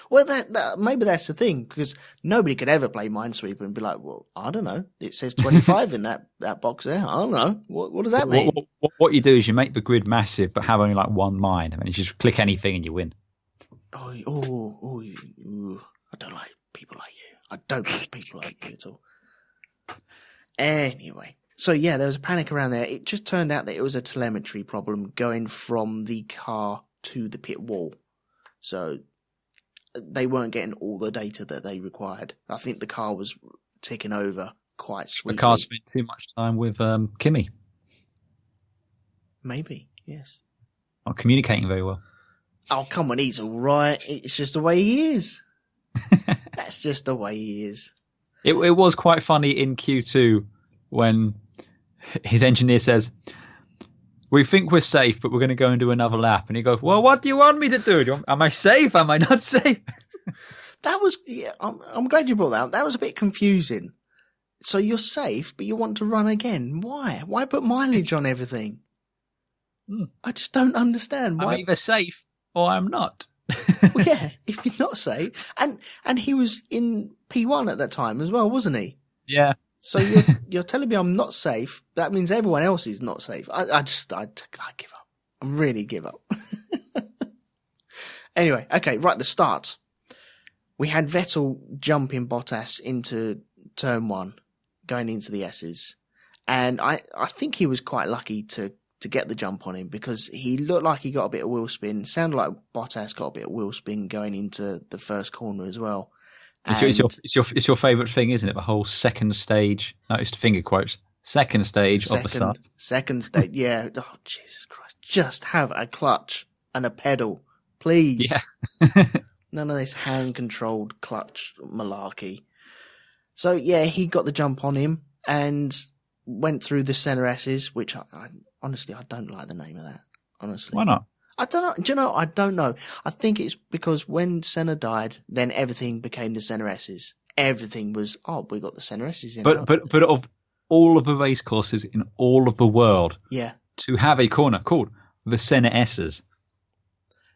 Well, that maybe that's the thing, because nobody could ever play Minesweeper and be like, "Well, I don't know. It says 25 in that box there. I don't know. What does that mean?" What you do is you make the grid massive, but have only like one mine, and you just click anything and you win. I don't like people like you. I don't like people like you at all. Anyway, so yeah, there was a panic around there. It just turned out that it was a telemetry problem going from the car to the pit wall. So they weren't getting all the data that they required. I think the car was ticking over quite sweetly. The car spent too much time with Kimi. Maybe, yes. Not communicating very well. Oh, come on, he's all right. It's just the way he is. That's just the way he is. It was quite funny in Q2 when his engineer says, "We think we're safe, but we're going to go and do another lap." And he goes, "Well, what do you want me to do? Am I safe? Am I not safe?" That was, yeah, I'm glad you brought that up. That was a bit confusing. So you're safe, but you want to run again. Why? Why put mileage on everything? I just don't understand. Why? I'm either safe or I'm not. Well, yeah, if you're not safe. And he was in P1 at that time as well, wasn't he? Yeah. So you're telling me I'm not safe. That means everyone else is not safe. I give up. I really give up. Anyway, okay, right, the start. We had Vettel jumping Bottas into turn 1, going into the S's. And I think he was quite lucky to get the jump on him, because he looked like he got a bit of wheel spin. Sounded like Bottas got a bit of wheel spin going into the first corner as well. It's your favourite thing, isn't it? The whole second stage. No, it's the finger quotes. Second stage of the start. Second stage, yeah. Oh, Jesus Christ. Just have a clutch and a pedal, please. Yeah. None of this hand-controlled clutch malarkey. So, yeah, he got the jump on him and went through the centre S's, which honestly, I don't like the name of that. Honestly. Why not? I don't know. Do you know? I don't know. I think it's because when Senna died, then everything became the centre S's. Everything was, we got the centre S's in. But of all of the race courses in all of the world, yeah, to have a corner called the centre S's.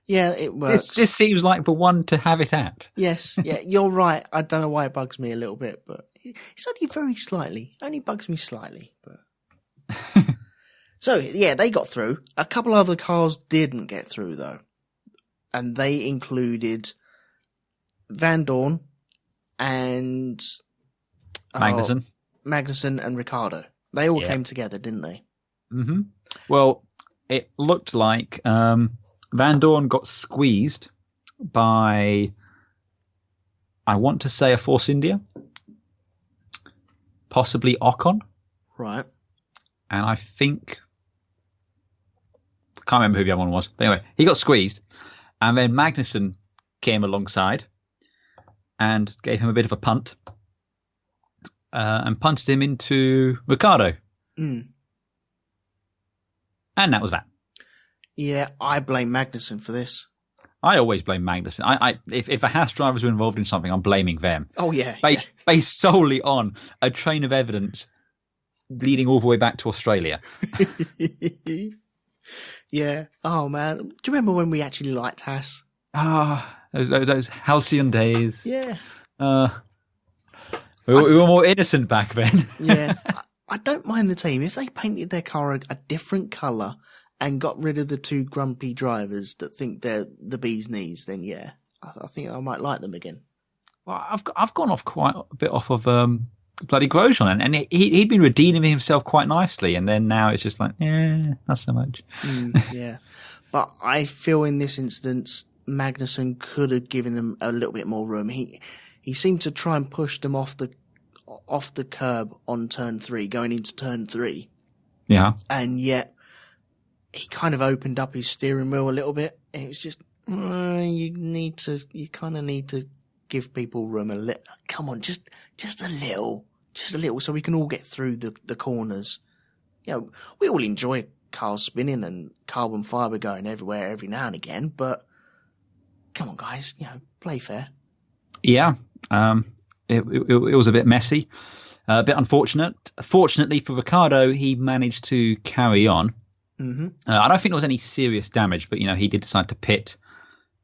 Yeah, it works. This seems like the one to have it at. Yes, yeah, you're right. I don't know why it bugs me a little bit, but it's only very slightly. Only bugs me slightly, but. So, yeah, they got through. A couple other cars didn't get through, though. And they included Van Dorn and Magnussen and Ricciardo. They all came together, didn't they? Mm-hmm. Well, it looked like Van Dorn got squeezed by, I want to say, a Force India. Possibly Ocon. Right. And I think... can't remember who the other one was. But anyway, he got squeezed. And then Magnussen came alongside and gave him a bit of a punt. And punted him into Ricciardo. Mm. And that was that. Yeah, I blame Magnussen for this. I always blame Magnussen. If the Haas drivers were involved in something, I'm blaming them. Oh, yeah. Based solely on a train of evidence leading all the way back to Australia. Yeah. Oh, man. Do you remember when we actually liked Haas? Those halcyon days. Yeah. We were more innocent back then. Yeah. I don't mind the team. If they painted their car a different colour and got rid of the 2 grumpy drivers that think they're the bee's knees, then yeah, I think I might like them again. Well, I've gone off quite a bit off of bloody Grosjean, and he'd been redeeming himself quite nicely, and then now it's just like, not so much. Yeah. But I feel in this instance, Magnussen could have given them a little bit more room. He seemed to try and push them off the curb on turn 3, going into turn 3. Yeah. And yet he kind of opened up his steering wheel a little bit. And it was just, you kind of need to give people room a little. Come on, just a little. just a little, so we can all get through the corners. You know, we all enjoy cars spinning and carbon fibre going everywhere every now and again, but come on, guys, you know, play fair. Yeah, it was a bit messy, a bit unfortunate. Fortunately for Ricciardo, he managed to carry on. Mm-hmm. I don't think there was any serious damage, but, you know, he did decide to pit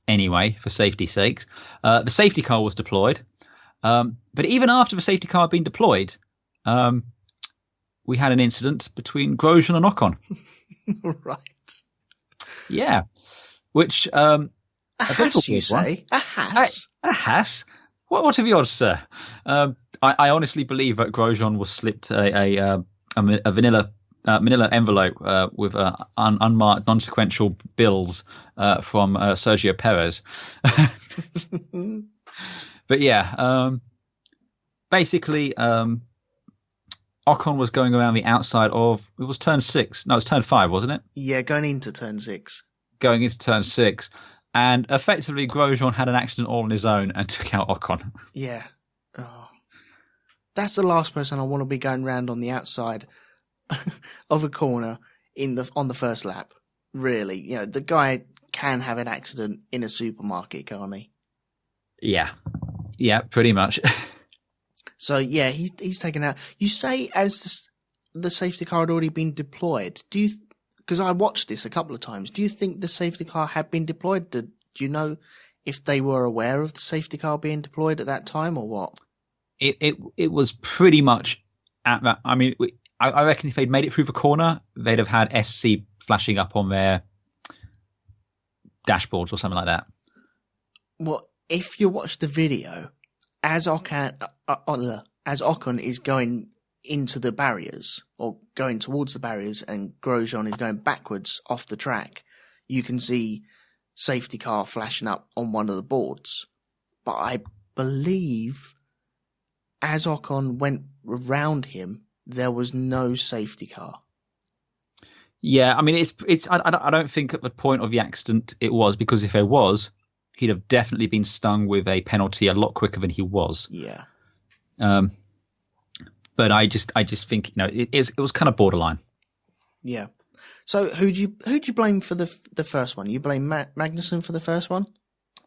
anyway for safety's sakes. The safety car was deployed. But even after the safety car had been deployed, we had an incident between Grosjean and Ocon. Right. Yeah. Which... a Haas, you say? A Haas? A Haas? What are the odds, sir? I honestly believe that Grosjean was slipped a manila envelope with unmarked, non-sequential bills from Sergio Perez. But yeah, basically, Ocon was going around the outside of, it was turn 6. No, it was turn 5, wasn't it? Yeah, going into turn 6. Going into turn 6. And effectively, Grosjean had an accident all on his own and took out Ocon. Yeah. Oh. That's the last person I want to be going round on the outside of a corner on the first lap. Really. You know, the guy can have an accident in a supermarket, can't he? Yeah. Yeah, pretty much. So, yeah, he's taken out. You say as the safety car had already been deployed. Because I watched this a couple of times. Do you think the safety car had been deployed? Do you know if they were aware of the safety car being deployed at that time or what? It was pretty much at that. I mean, I reckon if they'd made it through the corner, they'd have had SC flashing up on their dashboards or something like that. Well, if you watch the video, as Ocon is going into the barriers or going towards the barriers and Grosjean is going backwards off the track, you can see safety car flashing up on one of the boards. But I believe as Ocon went around him, there was no safety car. Yeah, I mean, it's. I don't think at the point of the accident it was, because if there was, he'd have definitely been stung with a penalty a lot quicker than he was. Yeah. But I just think, you know, it was kind of borderline. Yeah. So who'd you blame for the first one? You blame Magnussen for the first one?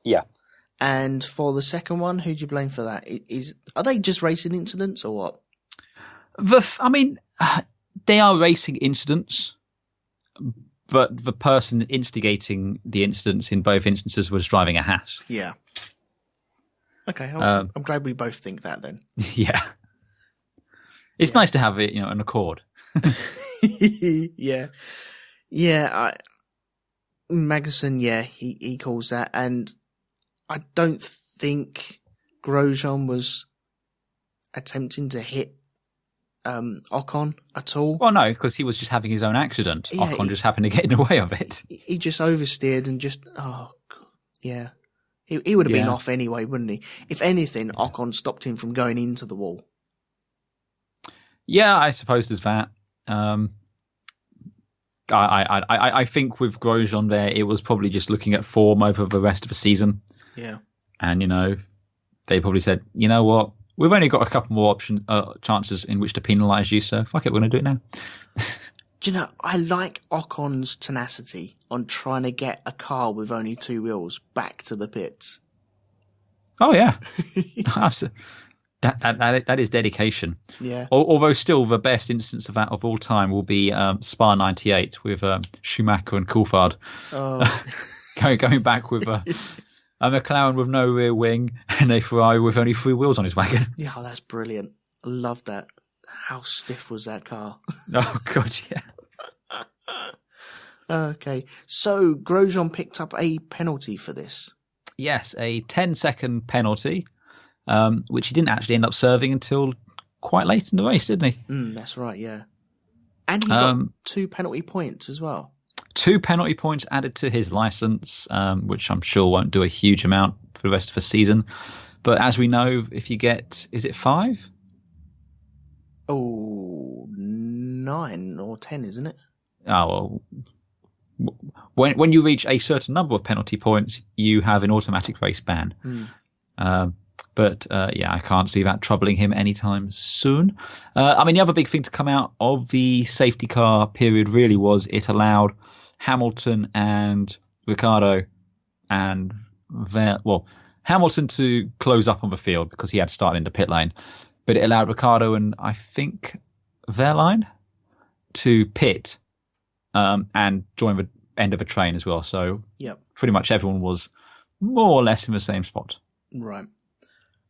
Yeah. And for the second one, who'd you blame for that? Are they just racing incidents or what? I mean, they are racing incidents, but the person instigating the incidents in both instances was driving a Haas. Yeah. Okay, I'm glad we both think that then. Yeah. It's nice to have it, you know, an accord. Yeah. Yeah, Magnussen, yeah, he calls that, and I don't think Grosjean was attempting to hit Ocon at all. Well, no, because he was just having his own accident. Yeah, Ocon just happened to get in the way of it. He just oversteered and just, yeah. He would have been off anyway, wouldn't he? If anything, Ocon stopped him from going into the wall. Yeah, I suppose there's that. I think with Grosjean there, it was probably just looking at form over the rest of the season. Yeah. And, you know, they probably said, you know what, we've only got a couple more chances in which to penalise you, so fuck it, we're going to do it now. Do you know, I like Ocon's tenacity on trying to get a car with only 2 wheels back to the pits. Oh, yeah. That is dedication. Yeah. Although still the best instance of that of all time will be Spa 98 with Schumacher and Coulthard. Oh. going back with a McLaren with no rear wing and a Ferrari with only 3 wheels on his wagon. Yeah, that's brilliant. I love that. How stiff was that car? Oh, God, yeah. Okay, so Grosjean picked up a penalty for this. Yes, a 10-second penalty, which he didn't actually end up serving until quite late in the race, didn't he? That's right, yeah. And he got 2 penalty points as well. 2 penalty points added to his licence, which I'm sure won't do a huge amount for the rest of the season. But as we know, if you get, is it 5? Oh, 9 or 10, isn't it? Oh, well, when you reach a certain number of penalty points, you have an automatic race ban. But I can't see that troubling him anytime soon. The other big thing to come out of the safety car period really was it allowed Hamilton and Ricciardo and Hamilton to close up on the field because he had started in the pit lane, but it allowed Ricciardo and I think Wehrlein to pit and join the end of a train as well. So pretty much everyone was more or less in the same spot. Right.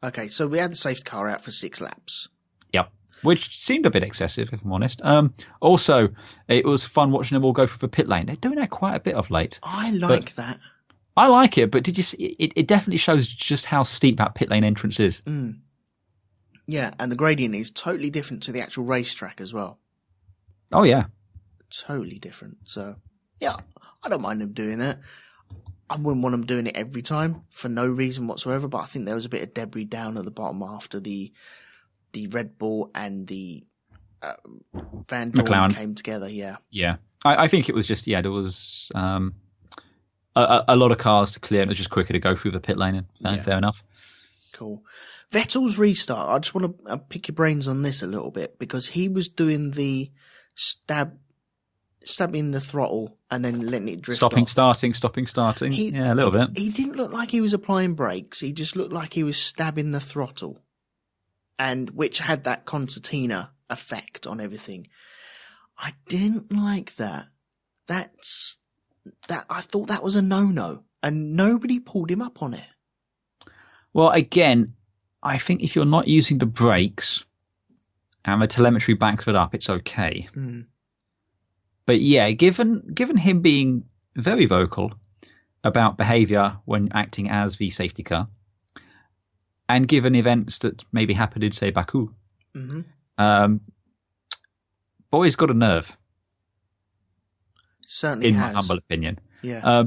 Okay, so we had the safety car out for 6 laps. Yep, which seemed a bit excessive, if I'm honest. Also, it was fun watching them all go through the pit lane. They're doing that quite a bit of late. I like that. I like it, but did you see? It definitely shows just how steep that pit lane entrance is. Mm. Yeah, and the gradient is totally different to the actual racetrack as well. Oh, yeah. Totally different. So, yeah, I don't mind them doing that. I wouldn't want them doing it every time for no reason whatsoever, but I think there was a bit of debris down at the bottom after the Red Bull and the Van Dorn came together, yeah. Yeah. I think it was just, there was a lot of cars to clear, and it was just quicker to go through the pit lane, and fair enough. Cool. Vettel's restart, I just want to pick your brains on this a little bit, because he was doing the stabbing the throttle and then letting it drift stopping, off. starting. A little bit. He didn't look like he was applying brakes. He just looked like he was stabbing the throttle, and which had that concertina effect on everything. I didn't like that. I thought that was a no-no, and nobody pulled him up on it. Well, again, I think if you're not using the brakes and the telemetry backs it up, it's okay. Mm. But yeah, given him being very vocal about behaviour when acting as the safety car, and given events that maybe happened in, say, Baku, boy's got a nerve. Certainly in has. my humble opinion. Yeah.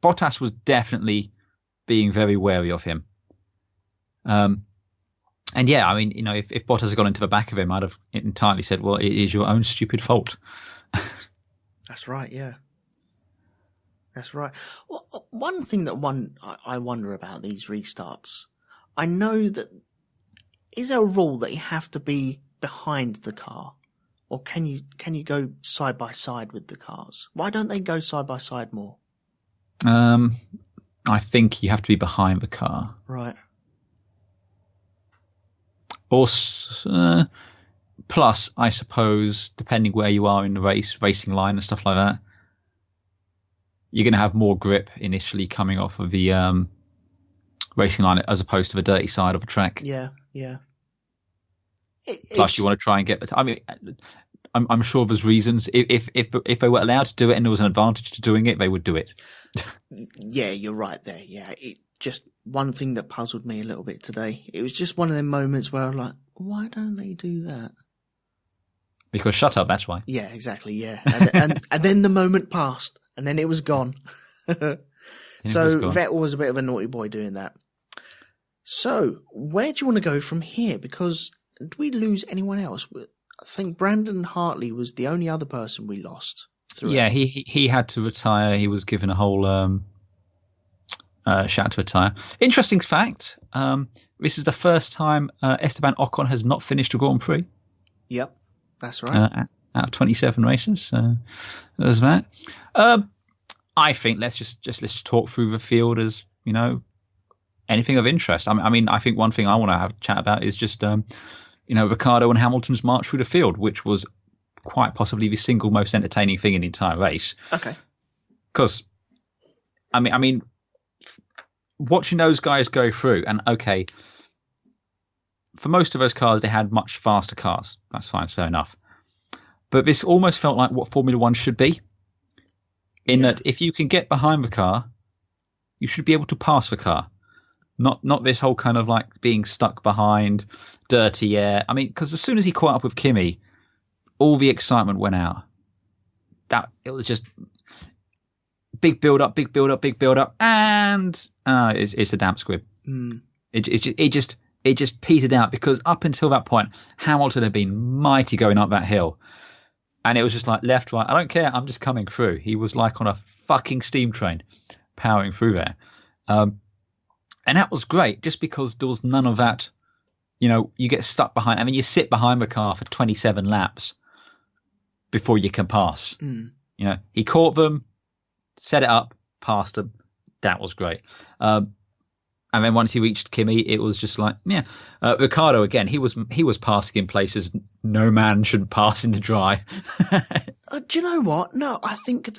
Bottas was definitely being very wary of him. If Bottas had gone into the back of him, I'd have entirely said, well, it is your own stupid fault. That's right, yeah. That's right. Well, one thing that I wonder about these restarts, I know that, is there a rule that you have to be behind the car? Or can you go side by side with the cars? Why don't they go side by side more? I think you have to be behind the car. Right. Also, plus, I suppose, depending where you are in the racing line and stuff like that, you're going to have more grip initially coming off of the racing line as opposed to the dirty side of a track. Yeah, yeah. Plus, you want to try and get. I'm sure there's reasons. If they were allowed to do it and there was an advantage to doing it, they would do it. Yeah, you're right there. Yeah, it just one thing that puzzled me a little bit today. It was just one of them moments where I was like, why don't they do that? Because shut up, that's why. Yeah, exactly. Yeah, and then the moment passed, and then it was gone. Vettel was a bit of a naughty boy doing that. So, where do you want to go from here? Because did we lose anyone else? I think Brandon Hartley was the only other person we lost. Yeah, he had to retire. He was given a whole shout to retire. Interesting fact, this is the first time Esteban Ocon has not finished a Grand Prix. Yep, that's right. Out of 27 races. There's that. I think let's just talk through the field as, anything of interest. I think one thing I want to have a chat about is just Ricciardo and Hamilton's march through the field, which was quite possibly the single most entertaining thing in the entire race. Okay. Because, watching those guys go through, and okay, for most of those cars, they had much faster cars. That's fine, fair enough. But this almost felt like what Formula One should be, in that if you can get behind the car, you should be able to pass the car. Not this whole kind of like being stuck behind, dirty air. Because as soon as he caught up with Kimi, all the excitement went out. It was just big build up, and it's a damp squib. Mm. It just petered out, because up until that point, Hamilton had been mighty going up that hill, and it was just like left, right. I don't care. I'm just coming through. He was like on a fucking steam train, powering through there. And that was great, just because there was none of that. You get stuck behind. I mean, you sit behind the car for 27 laps before you can pass. He caught them, set it up, passed them. That was great. And then once he reached Kimi, it was just like, Ricciardo again. He was passing in places no man should pass in the dry. Do you know what? No, I think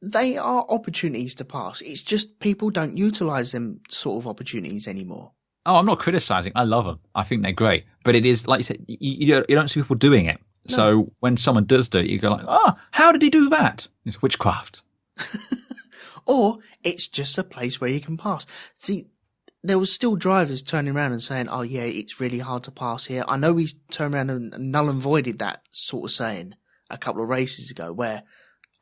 they are opportunities to pass. It's just people don't utilise them sort of opportunities anymore. Oh, I'm not criticising. I love them. I think they're great. But it is, like you said, you don't see people doing it. No. So when someone does do it, you go like, how did he do that? It's witchcraft. Or it's just a place where you can pass. See, there was still drivers turning around and saying, oh yeah, it's really hard to pass here. I know we turned around and null and voided that sort of saying a couple of races ago where,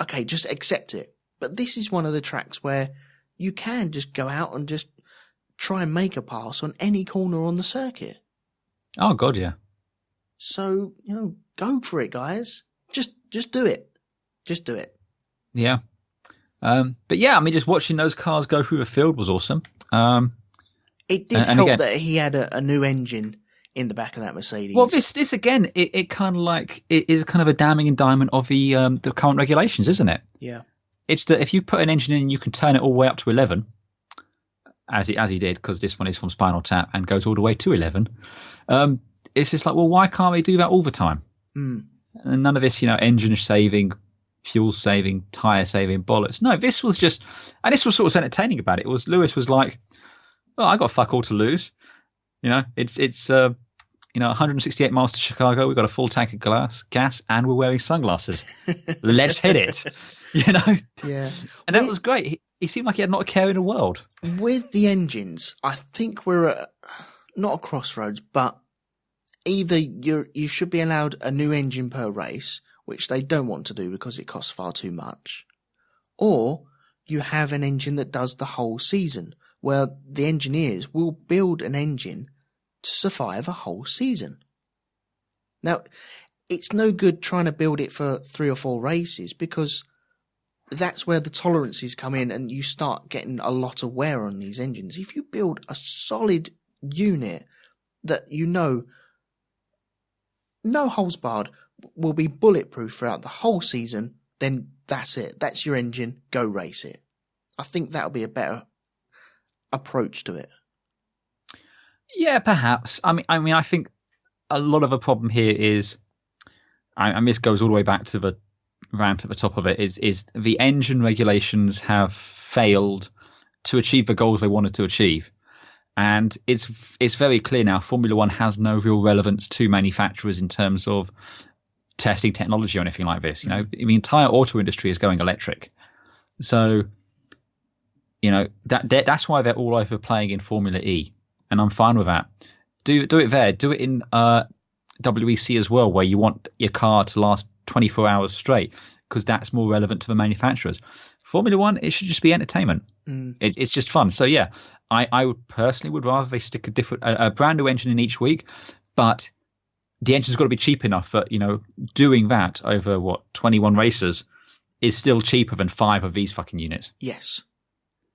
okay, just accept it. But this is one of the tracks where you can just go out and just try and make a pass on any corner on the circuit. Oh God, yeah. So, go for it, guys. Just do it. Just do it. Yeah. But yeah, I mean, just watching those cars go through the field was awesome. It did help that he had a new engine in the back of that Mercedes. Well, this again, it kind of like, it is kind of a damning indictment of the current regulations, isn't it? Yeah. It's that if you put an engine in, you can turn it all the way up to 11, as he did, because this one is from Spinal Tap and goes all the way to 11. It's just like, well, why can't we do that all the time? And none of this, engine saving, fuel saving, tyre saving bollocks. No, this was just, and this was sort of entertaining about it. Lewis was like, well, I got fuck all to lose. It's 168 miles to Chicago. We've got a full tank of gas, and we're wearing sunglasses. Let's hit it. Yeah. And that was great. He seemed like he had not a care in the world. With the engines, I think we're at not a crossroads, but either you should be allowed a new engine per race, which they don't want to do because it costs far too much, or you have an engine that does the whole season, where the engineers will build an engine to survive a whole season. Now, it's no good trying to build it for 3 or 4 races, because that's where the tolerances come in and you start getting a lot of wear on these engines. If you build a solid unit that no holes barred, will be bulletproof throughout the whole season, then that's it. That's your engine. Go race it. I think that'll be a better approach to it. Yeah, perhaps. I mean, I think a lot of the problem here is, and this goes all the way back to the rant at the top of it, is the engine regulations have failed to achieve the goals they wanted to achieve. And it's very clear now, Formula One has no real relevance to manufacturers in terms of testing technology or anything like this. The entire auto industry is going electric. So, that's why they're all over playing in Formula E. And I'm fine with that. Do it there. Do it in WEC as well, where you want your car to last 24 hours straight, because that's more relevant to the manufacturers. Formula One, it should just be entertainment. It's just fun. So yeah, I would personally rather they stick a brand new engine in each week, but the engine's got to be cheap enough that doing that over 21 races is still cheaper than 5 of these fucking units. Yes.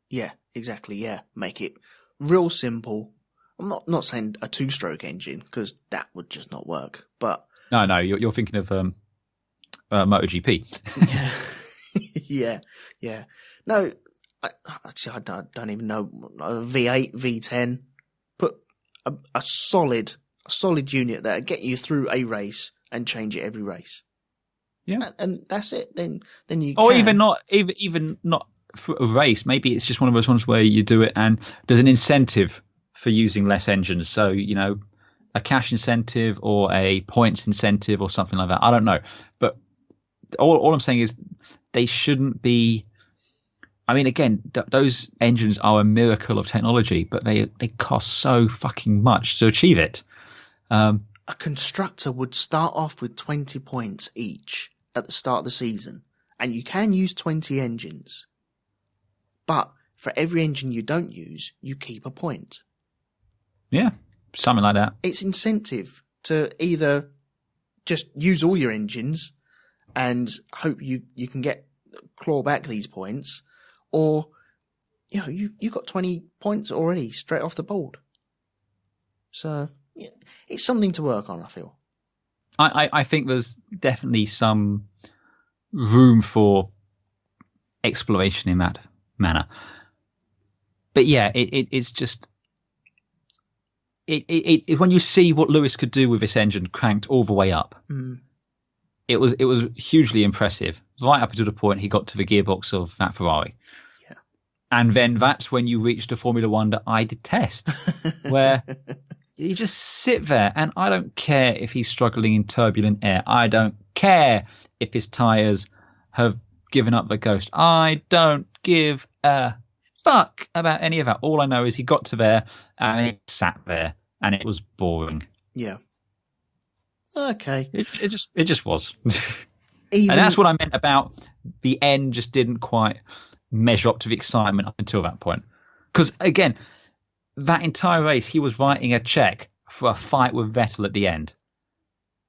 Yeah, exactly. Yeah, make it real simple. I'm not saying a 2-stroke engine, because that would just not work. But no, you're thinking of MotoGP. yeah. No, I don't even know. A V8, V10, put a solid unit that get you through a race and change it every race. Yeah, and that's it. Then you. Or even not for a race. Maybe it's just one of those ones where you do it and there's an incentive for using less engines. So a cash incentive or a points incentive or something like that. I don't know, but all I'm saying is they shouldn't be. I mean, again, those engines are a miracle of technology, but they cost so fucking much to achieve it. A constructor would start off with 20 points each at the start of the season, and you can use 20 engines. But for every engine you don't use, you keep a point. Yeah, something like that. It's incentive to either just use all your engines and hope you can claw back these points, or you got 20 points already straight off the board. So yeah, it's something to work on, I feel. I think there's definitely some room for exploration in that manner. But yeah, it's just when you see what Lewis could do with this engine cranked all the way up, it was hugely impressive. Right up until the point he got to the gearbox of that Ferrari. Yeah. And then that's when you reach the Formula One that I detest, where you just sit there, and I don't care if he's struggling in turbulent air. I don't care if his tyres have given up the ghost. I don't give a fuck about any of that. All I know is he got to there and he sat there, and it was boring. Yeah. Okay. It just was. Even... And that's what I meant about the end just didn't quite measure up to the excitement up until that point. Because again, that entire race, he was writing a check for a fight with Vettel at the end,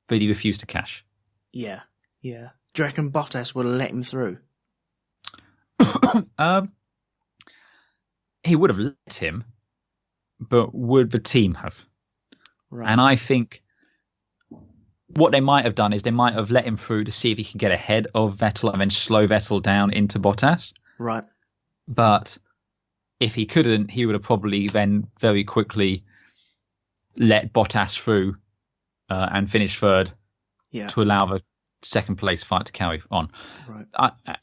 but he refused to cash. Yeah. Do you reckon Bottas would have let him through? He would have let him, but would the team have? Right. And I think what they might have done is they might have let him through to see if he could get ahead of Vettel and then slow Vettel down into Bottas. Right. But if he couldn't, he would have probably then very quickly let Bottas through and finish third to allow the second place fight to carry on. Right.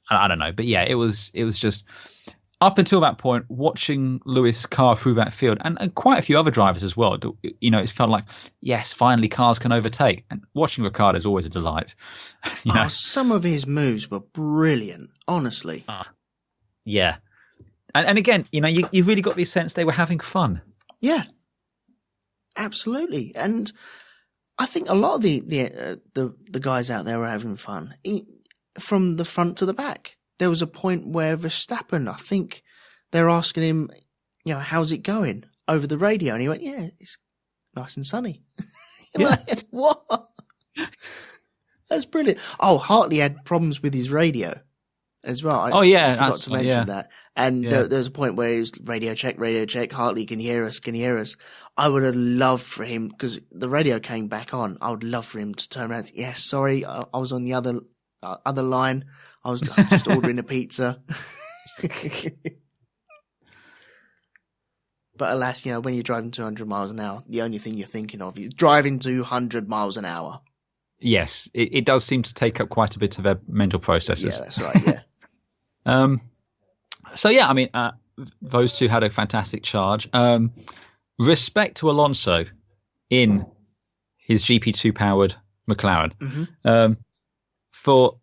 I don't know. But yeah, it was just up until that point, watching Lewis car through that field, and quite a few other drivers as well. It felt like, yes, finally cars can overtake. And watching Ricciardo is always a delight. Some of his moves were brilliant, honestly. Yeah. And again, you really got the sense they were having fun. Yeah, absolutely. And I think a lot of the guys out there were having fun from the front to the back. There was a point where Verstappen, I think they're asking him, how's it going over the radio? And he went, yeah, it's nice and sunny. Like, what? That's brilliant. Oh, Hartley had problems with his radio as well. I forgot to mention that. And there was a point where he was radio check. Hartley, can you hear us? I would have loved for him, because the radio came back on. I would love for him to turn around and say, yeah, sorry, I was on the other line. I was just ordering a pizza. But alas, when you're driving 200 miles an hour, the only thing you're thinking of is driving 200 miles an hour. Yes, it does seem to take up quite a bit of their mental processes. Yeah, that's right, yeah. So, yeah, I mean, those two had a fantastic charge. Respect to Alonso in his GP2-powered McLaren for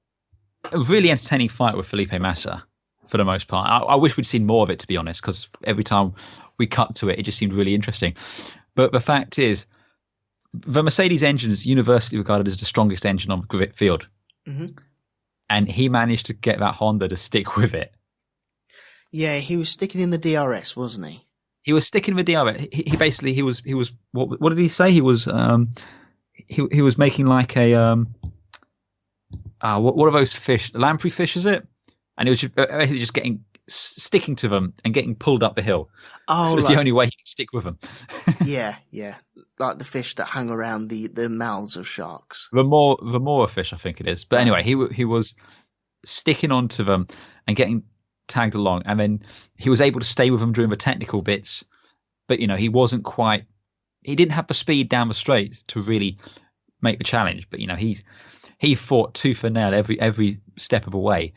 a really entertaining fight with Felipe Massa, for the most part. I wish we'd seen more of it, to be honest, because every time we cut to it, it just seemed really interesting. But the fact is, the Mercedes engine is universally regarded as the strongest engine on the grid field. And he managed to get that Honda to stick with it. Yeah, he was sticking in the DRS, wasn't he? He was sticking with the DRS. He basically, he was what did he say? He was he was making like a what are those fish? Lamprey fish, is it? And it was basically just sticking to them and getting pulled up the hill. Oh, so it's the only way he could stick with them. yeah, like the fish that hung around the mouths of sharks. The more fish, I think it is. But anyway, he was sticking onto them and getting tagged along, and then he was able to stay with them during the technical bits. But he wasn't quite. He didn't have the speed down the straight to really make the challenge. But he fought tooth and nail every step of the way.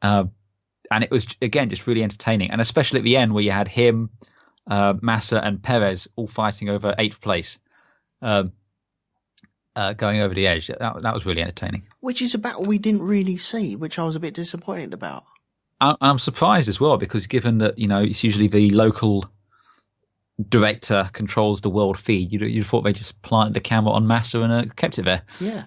And it was, again, just really entertaining. And especially at the end, where you had him, Massa and Perez all fighting over 8th place, going over the edge. That was really entertaining. Which is a battle we didn't really see, which I was a bit disappointed about. I'm surprised as well, because given that, it's usually the local director controls the world feed, you'd thought they just planted the camera on Massa and kept it there. Yeah.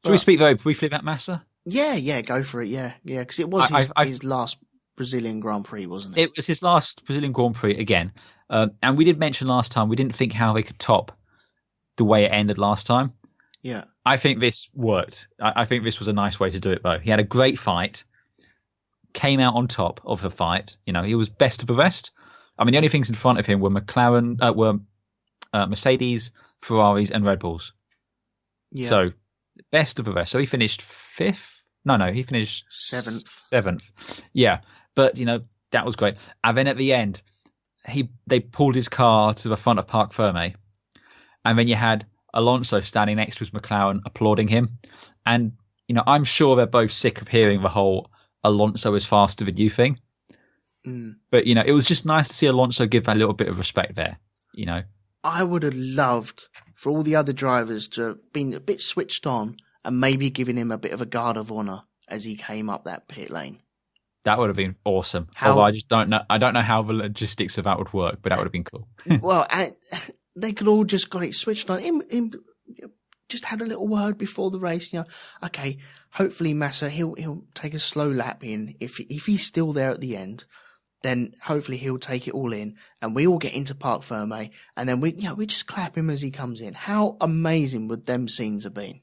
Should we speak very briefly about Massa? Yeah, go for it. Yeah, because it was his last Brazilian Grand Prix, wasn't it? It was his last Brazilian Grand Prix again. And we did mention last time, we didn't think how they could top the way it ended last time. Yeah. I think this worked. I think this was a nice way to do it, though. He had a great fight, came out on top of the fight. You know, he was best of the rest. I mean, the only things in front of him were Mercedes, Ferraris, and Red Bulls. Yeah. So best of the rest. So he finished 5th. No, he finished 7th. Yeah, but you know that was great. And then at the end, they pulled his car to the front of Parc Fermé, and then you had Alonso standing next to his McLaren applauding him. And you know, I'm sure they're both sick of hearing the whole Alonso is faster than you thing. But you know, it was just nice to see Alonso give that little bit of respect there. You know, I would have loved for all the other drivers to have been a bit switched on and maybe giving him a bit of a guard of honour as he came up that pit lane. That would have been awesome. Although I just don't know. I don't know how the logistics of that would work, but that would have been cool. Well, they could all just got it switched on. Him just had a little word before the race. You know, okay, hopefully Massa he'll take a slow lap in. If he's still there at the end, then hopefully he'll take it all in, and we all get into Parc Fermé, and then we just clap him as he comes in. How amazing would them scenes have been?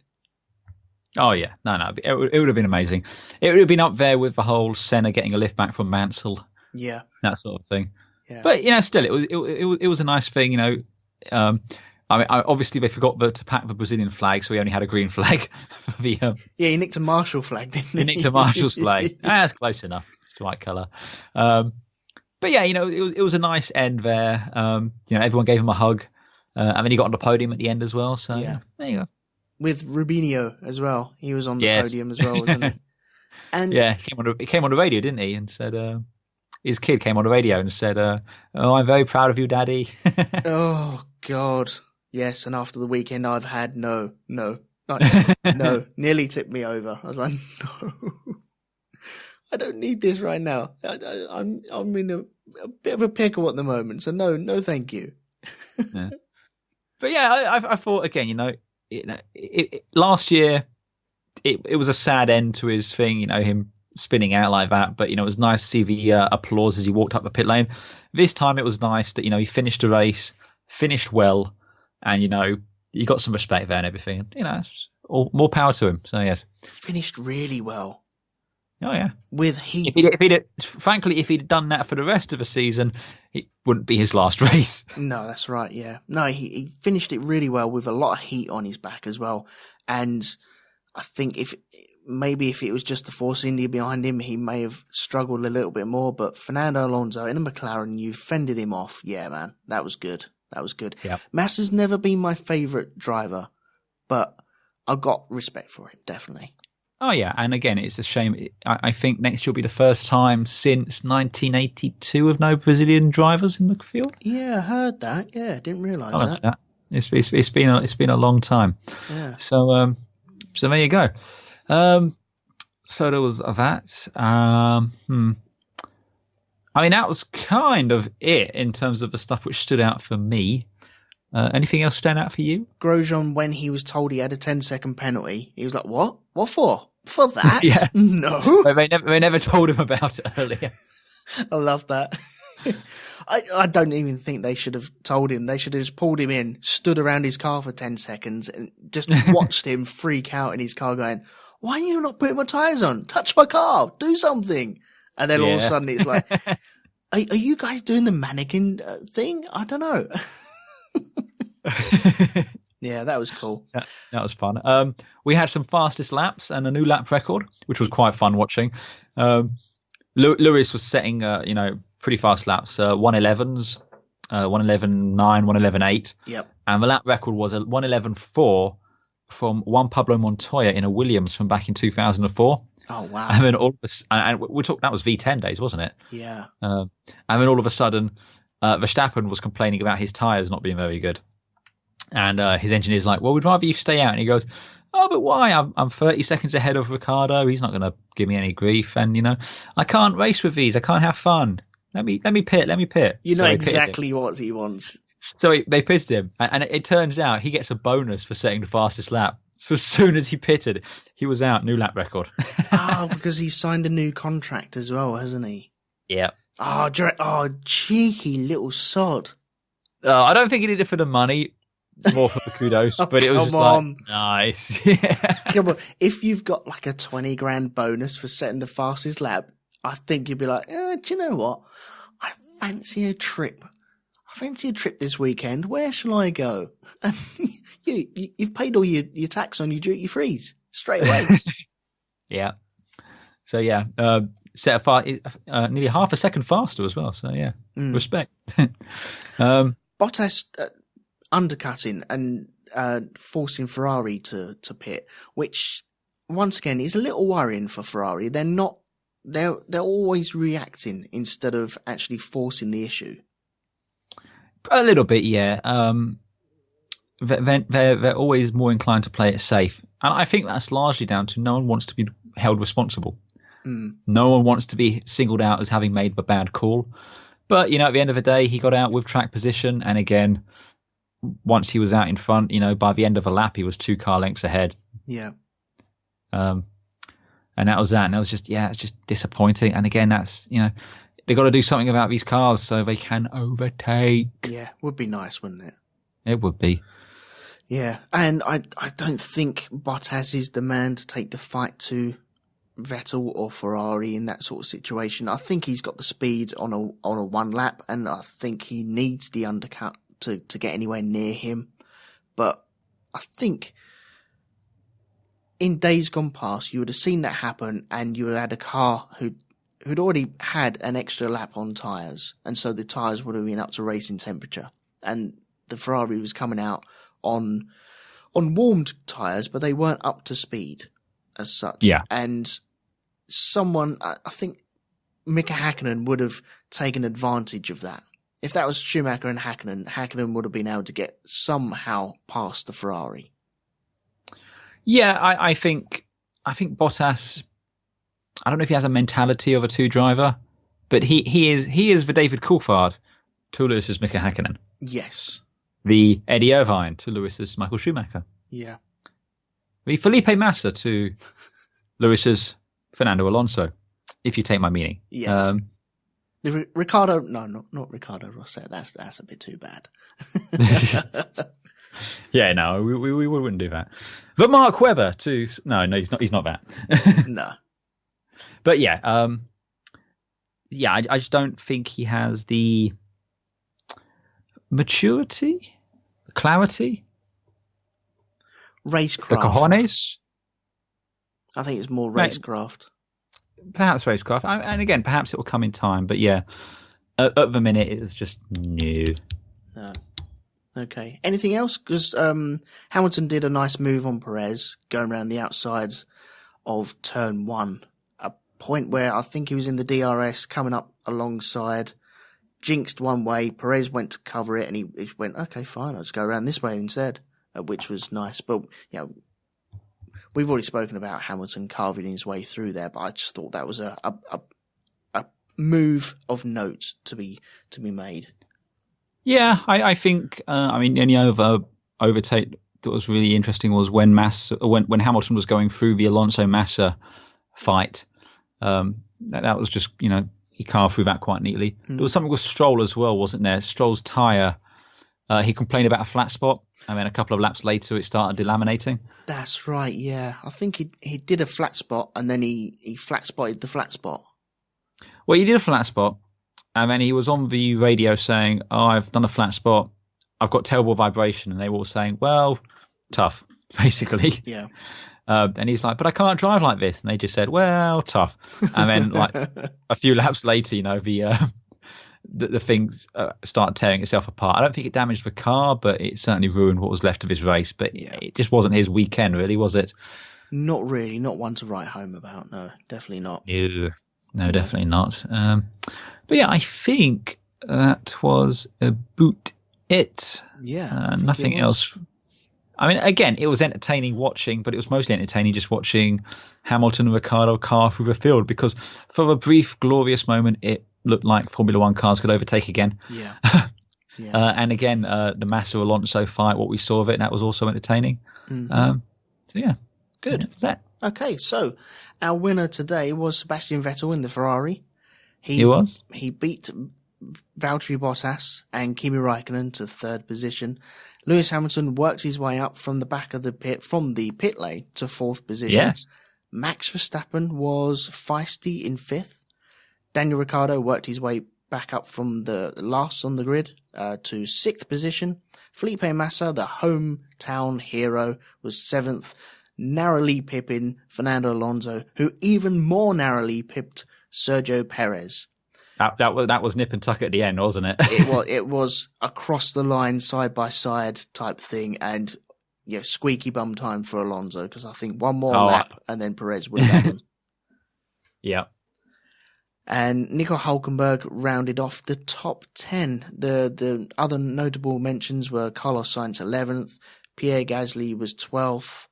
Oh yeah, no, it would have been amazing. It would have been up there with the whole Senna getting a lift back from Mansell, yeah, that sort of thing. Yeah. But you know, still, it was a nice thing. You know, I mean, obviously they forgot to pack the Brazilian flag, so we only had a green flag for the. Yeah, he nicked a Marshall flag, didn't he? He nicked a Marshall's flag. That's close enough. It's the right colour. But yeah, you know, it was a nice end there. You know, everyone gave him a hug, and then he got on the podium at the end as well. So yeah, there you go. With Rubinho as well, he was on the podium as well, wasn't he? And yeah, he came on the radio, didn't he? And said his kid came on the radio and said, "Oh, I'm very proud of you, Daddy." Oh God, yes. And after the weekend I've had, no, nearly tipped me over. I was like, no. I don't need this right now. I'm in a bit of a pickle at the moment, so no, thank you. Yeah. But yeah, I thought again, you know, last year it was a sad end to his thing, you know, him spinning out like that. But you know, it was nice to see the applause as he walked up the pit lane. This time it was nice that, you know, he finished the race, finished well, and you know, he got some respect there and everything. And, you know, more power to him. So yes, finished really well. Oh yeah, with heat. Frankly, if he'd done that for the rest of the season, it wouldn't be his last race. No, that's right. Yeah, no, he finished it really well with a lot of heat on his back as well. And I think if it was just the Force India behind him, he may have struggled a little bit more. But Fernando Alonso in a McLaren, you fended him off. Yeah, man, that was good. That was good. Yep. Massa's never been my favourite driver, but I've got respect for him, definitely. Oh yeah, and again, it's a shame. I think next year will be the first time since 1982 of no Brazilian drivers in the field. Yeah, I heard that. Yeah, didn't realise that. Like that. It's been a long time. Yeah. So there you go. So there was that. I mean, that was kind of it in terms of the stuff which stood out for me. Anything else stand out for you? Grosjean, when he was told he had a 10-second penalty, he was like, "What? What for? For that? Yeah. No." They never told him about it earlier. I love that. I don't even think they should have told him. They should have just pulled him in, stood around his car for 10 seconds, and just watched him freak out in his car, going, "Why are you not putting my tyres on? Touch my car. Do something." And then all of a sudden, it's like, "Are you guys doing the mannequin thing? I don't know." Yeah, that was cool. Yeah, that was fun. We had some fastest laps and a new lap record, which was quite fun watching. Lewis was setting, pretty fast laps, 111s, 111.9, 111.8. Yep. And the lap record was a 111.4 from Juan Pablo Montoya in a Williams from back in 2004. Oh wow! And then that was V10 days, wasn't it? Yeah. And then all of a sudden, Verstappen was complaining about his tyres not being very good. And his engineer's like, "Well, we'd rather you stay out." And he goes, "Oh, but why? I'm 30 seconds ahead of Ricciardo. He's not going to give me any grief. And, I can't race with these. I can't have fun. Let me pit. You know exactly what he wants." So they pitted him. And it turns out he gets a bonus for setting the fastest lap. So as soon as he pitted, he was out. New lap record. Because he signed a new contract as well, hasn't he? Yeah. Oh, cheeky little sod. I don't think he did it for the money. More for the kudos, but it was just like, nice. Yeah. Come on, if you've got like a 20 grand bonus for setting the fastest lap, I think you'd be like, do you know what? I fancy a trip. I fancy a trip this weekend. Where shall I go? And you've paid all your tax on your duty frees straight away. Yeah. So yeah, set a nearly half a second faster as well. So yeah, respect. Bottas undercutting and forcing Ferrari to pit, which once again is a little worrying for Ferrari. They're always reacting instead of actually forcing the issue. A little bit, yeah. They're always more inclined to play it safe, and I think that's largely down to no one wants to be held responsible. No one wants to be singled out as having made a bad call. But at the end of the day, he got out with track position, and again, once he was out in front, by the end of a lap, he was 2 car lengths ahead. Yeah. And that was that, and it was just it's just disappointing. And again, that's they got to do something about these cars so they can overtake. Yeah, would be nice, wouldn't it? It would be. Yeah, and I don't think Bottas is the man to take the fight to Vettel or Ferrari in that sort of situation. I think he's got the speed on a one lap, and I think he needs the undercut to get anywhere near him. But I think in days gone past, you would have seen that happen, and you would have had a car who'd already had an extra lap on tyres, and so the tyres would have been up to racing temperature, and the Ferrari was coming out on warmed tyres, but they weren't up to speed as such. Yeah. And someone, I think Mika Häkkinen would have taken advantage of that. If that was Schumacher and Häkkinen would have been able to get somehow past the Ferrari. Yeah, I think Bottas, I don't know if he has a mentality of a 2 driver, but he is the David Coulthard to Lewis's Mika Häkkinen. Yes. The Eddie Irvine to Lewis's Michael Schumacher. Yeah. The Felipe Massa to Lewis's Fernando Alonso, if you take my meaning. Yes. Ricardo, no, not Ricardo Rosset. That's a bit too bad. Yeah, no, we wouldn't do that. But Mark Webber to no, he's not that. No. But yeah, I just don't think he has the maturity, clarity, racecraft. the cojones. I think it's more racecraft. Perhaps racecraft, and again, perhaps it will come in time. But yeah, at the minute, it's just new. No. Okay. Anything else? Because Hamilton did a nice move on Perez, going around the outside of turn 1. A point where I think he was in the DRS, coming up alongside, jinxed one way. Perez went to cover it, and he went, okay, fine, I'll just go around this way instead, which was nice. But we've already spoken about Hamilton carving his way through there, but I just thought that was a move of note to be made. Yeah, I think. The only overtake that was really interesting was when Hamilton was going through the Alonso Massa fight. That was just he carved through that quite neatly. There was something with Stroll as well, wasn't there? Stroll's tyre. He complained about a flat spot, and then a couple of laps later it started delaminating. That's right. Yeah, I think he did a flat spot, and then he flat spotted the flat spot. Well, he did a flat spot. And then he was on the radio saying, I've done a flat spot. I've got terrible vibration. And they were all saying, well, tough, basically. Yeah. And he's like, but I can't drive like this. And they just said, well, tough. And then like a few laps later, the things started tearing itself apart. I don't think it damaged the car, but it certainly ruined what was left of his race. But it just wasn't his weekend, really, was it? Not really. Not one to write home about. No, definitely not. No, definitely not. But yeah, I think that was about it. Yeah. Nothing else. I mean, again, it was entertaining watching, but it was mostly entertaining just watching Hamilton and Ricciardo car through the field, because for a brief, glorious moment, it looked like Formula One cars could overtake again. Yeah. And again, the Massa Alonso fight, what we saw of it, that was also entertaining. Mm-hmm. So yeah. Good. That's that. Okay, so our winner today was Sebastian Vettel in the Ferrari. He was. He beat Valtteri Bottas and Kimi Räikkönen to 3rd position. Lewis Hamilton worked his way up from the back of the pit, from the pit lane to 4th position. Yes. Max Verstappen was feisty in 5th. Daniel Ricciardo worked his way back up from the last on the grid to 6th position. Felipe Massa, the hometown hero, was 7th, narrowly pipping Fernando Alonso, who even more narrowly pipped Sergio Perez. That was nip and tuck at the end, wasn't it? It was across the line, side by side type thing, and squeaky bum time for Alonso, because I think one more lap and then Perez would have had him. Yeah. And Nico Hülkenberg rounded off the top 10. The other notable mentions were Carlos Sainz 11th, Pierre Gasly was 12th,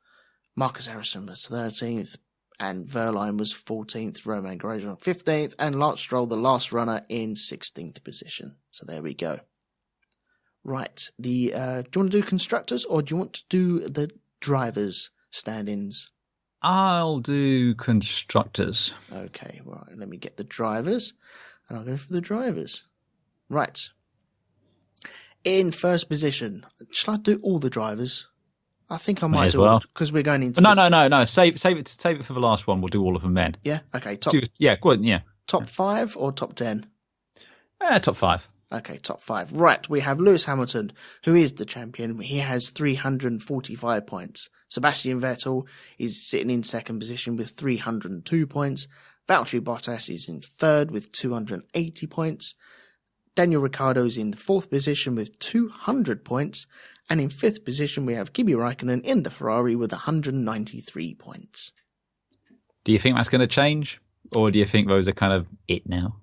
Marcus Ericsson was 13th, and Verline was 14th, Romain Grosjean 15th, and Lance Stroll, the last runner, in 16th position. So there we go. Right, do you want to do constructors or do you want to do the drivers' stand-ins? I'll do constructors. Okay, right, let me get the drivers, and I'll go for the drivers. Right. In first position, shall I do all the drivers? I think I might as do well, because we're going into. No. Save it for the last one. We'll do all of them then. Yeah. Okay. Go on. Yeah. Top 5 or top 10? Top 5. Okay, top 5. Right, we have Lewis Hamilton, who is the champion. He has 345 points. Sebastian Vettel is sitting in second position with 302 points. Valtteri Bottas is in third with 280 points. Daniel Ricciardo is in the fourth position with 200 points. And in fifth position, we have Kimi Räikkönen in the Ferrari with 193 points. Do you think that's going to change? Or do you think those are kind of it now?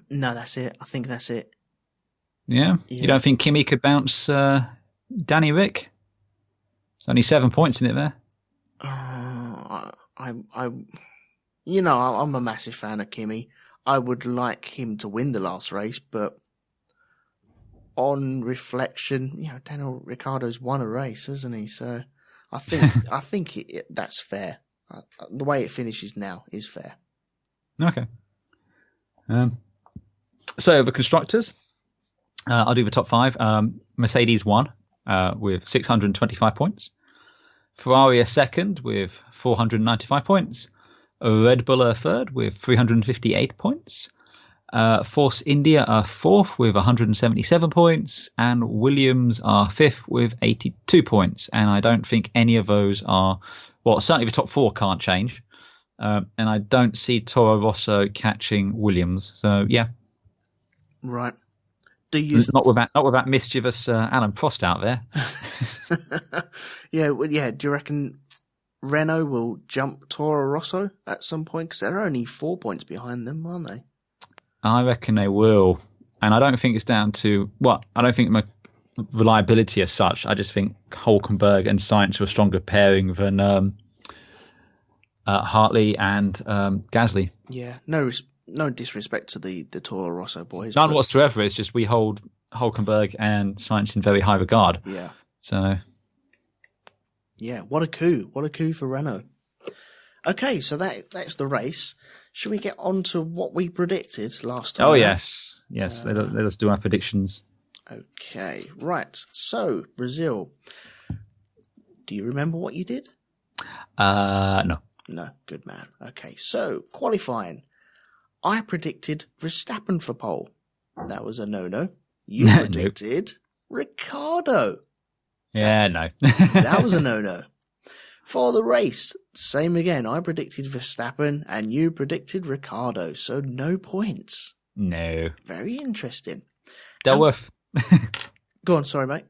No, that's it. I think that's it. Yeah? You don't think Kimi could bounce Danny Rick? There's only 7 points in it there. I'm a massive fan of Kimi. I would like him to win the last race, but on reflection, Daniel Ricciardo's won a race, hasn't he? So I think that's fair. The way it finishes now is fair. Okay. So the constructors, I'll do the top 5. Mercedes won with 625 points. Ferrari are second with 495 points. Red Bull are third with 358 points. Force India are fourth with 177 points. And Williams are fifth with 82 points. And I don't think any of those are... Well, certainly the top 4 can't change. And I don't see Toro Rosso catching Williams. So, yeah. Right. Not with that mischievous Alan Prost out there. Yeah. Do you reckon Renault will jump Toro Rosso at some point? Because they're only 4 points behind them, aren't they? I reckon they will. And I don't think it's down to... Well, I don't think my reliability as such. I just think Hülkenberg and Sainz are a stronger pairing than Hartley and Gasly. Yeah, no disrespect to the Toro Rosso boys. None whatsoever. It's just we hold Hülkenberg and Sainz in very high regard. Yeah. So... Yeah, what a coup. What a coup for Renault. Okay, so that's the race. Should we get on to what we predicted last time? Oh, yes. Yes, let us do our predictions. Okay, right. So, Brazil. Do you remember what you did? No. No, good man. Okay, so, qualifying. I predicted Verstappen for pole. That was a no-no. You predicted Ricciardo. Yeah, no. That was a no-no. For the race, same again. I predicted Verstappen and you predicted Ricciardo, so no points. No. Very interesting. Delworth. Go on, sorry, mate.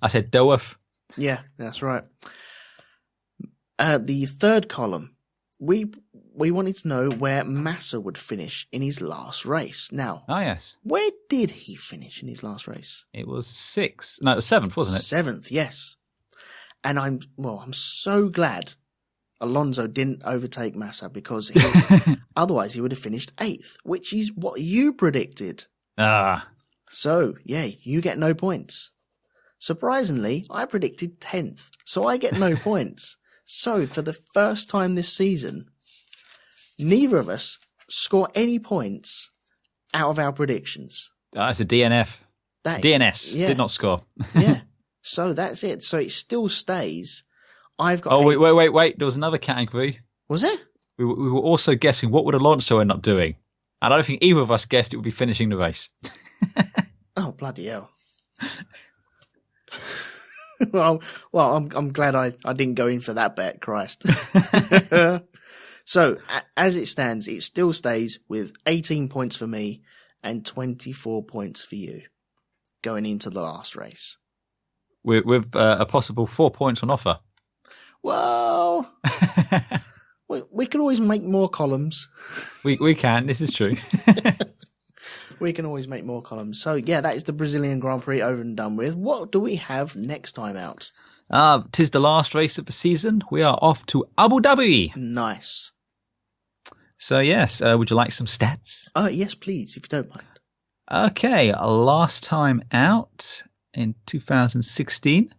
I said Delworth. Yeah, that's right. The third column, we wanted to know where Massa would finish in his last race. Now, yes. Where did he finish in his last race? It was 6th. No, it was 7th, wasn't it? 7th, yes. And I'm so glad Alonso didn't overtake Massa because otherwise he would have finished 8th, which is what you predicted. So, yeah, you get no points. Surprisingly, I predicted 10th, so I get no points. So, for the first time this season, neither of us score any points out of our predictions. That's a DNF. DNS. Yeah. Did not score. Yeah. So that's it. So it still stays. I've got. Oh, wait. There was another category. Was it? we were also guessing what would Alonso end up doing. And I don't think either of us guessed it would be finishing the race. Oh, bloody hell. well, I'm glad I didn't go in for that bet, Christ. So, as it stands, it still stays with 18 points for me and 24 points for you going into the last race. With a possible 4 points on offer. Well, we can always make more columns. We can. This is true. We can always make more columns. So, yeah, that is the Brazilian Grand Prix over and done with. What do we have next time out? 'Tis the last race of the season. We are off to Abu Dhabi. Nice. So, yes, would you like some stats? Yes, please, if you don't mind. Okay, last time out in 2016,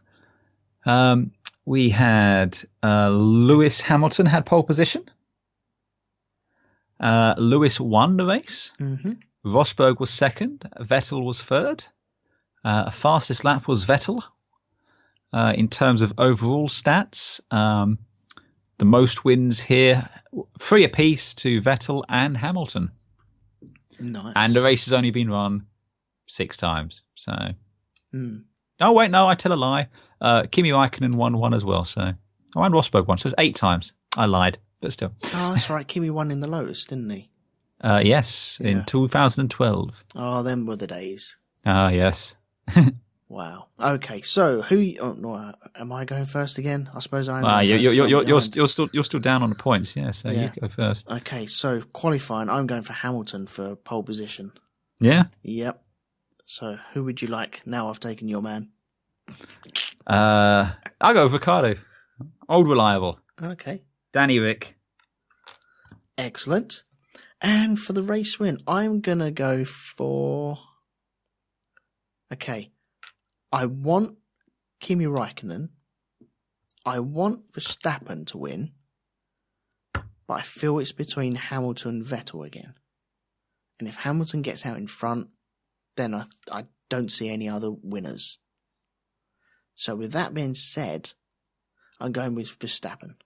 we had Lewis Hamilton had pole position. Lewis won the race. Mm-hmm. Rosberg was second. Vettel was third. Fastest lap was Vettel. In terms of overall stats, the most wins here, 3 apiece to Vettel and Hamilton. Nice. And the race has only been run 6 times. So, Oh, wait, no, I tell a lie. Kimi Räikkönen won 1 as well. So, and Rosberg won. So it's 8 times. I lied, but still. Oh, that's right. Kimi won in the Lotus, didn't he? Yes, in 2012. Oh, them were the days. Ah, yes. Wow. Okay, so am I going first again? I suppose I am. You're still down on the points, yeah. So you go first. Okay, so qualifying, I'm going for Hamilton for pole position. Yeah. Yep. So who would you like? Now I've taken your man. I'll go with Ricardo. Old reliable. Okay. Danny Rick. Excellent. And for the race win, I'm gonna go for. Okay. I want Kimi Räikkönen. I want Verstappen to win. But I feel it's between Hamilton and Vettel again. And if Hamilton gets out in front, then I don't see any other winners. So with that being said, I'm going with Verstappen.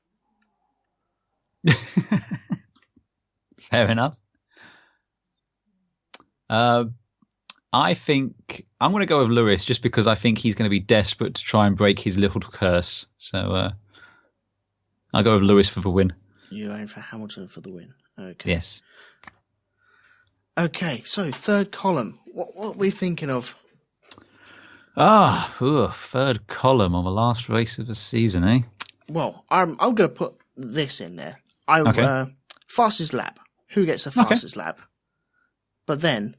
Fair enough. I think I'm going to go with Lewis just because I think he's going to be desperate to try and break his little curse. So I'll go with Lewis for the win. You're going for Hamilton for the win. Okay. Yes. Okay, so third column. What are we thinking of? Third column on the last race of the season, eh? Well, I'm going to put this in there. Okay. Fastest lap. Who gets the fastest lap? But then,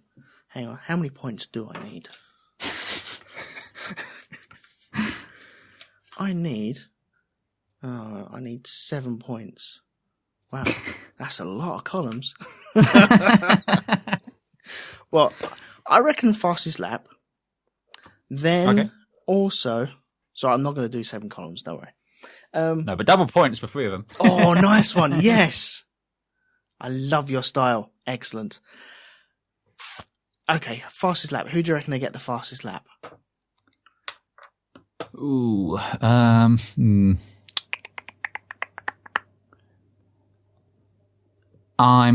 hang on, how many points do I need? I need 7 points. Wow, that's a lot of columns. Well, I reckon fastest lap. Then also, so I'm not going to do 7 columns, don't worry. No, but double points for 3 of them. Oh, nice one. Yes. I love your style. Excellent. Okay, fastest lap. Who do you reckon they get the fastest lap? Ooh, I'm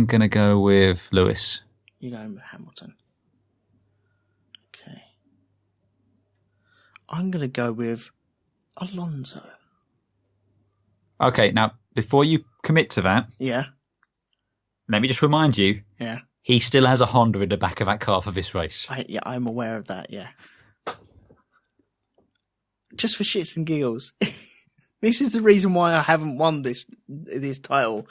going to go with Lewis. You're going with Hamilton. Okay. I'm going to go with Alonso. Okay, now, before you commit to that, Yeah. let me just remind you, Yeah. he still has a Honda in the back of that car for this race. I'm aware of that, yeah. Just for shits and giggles. This is the reason why I haven't won this title.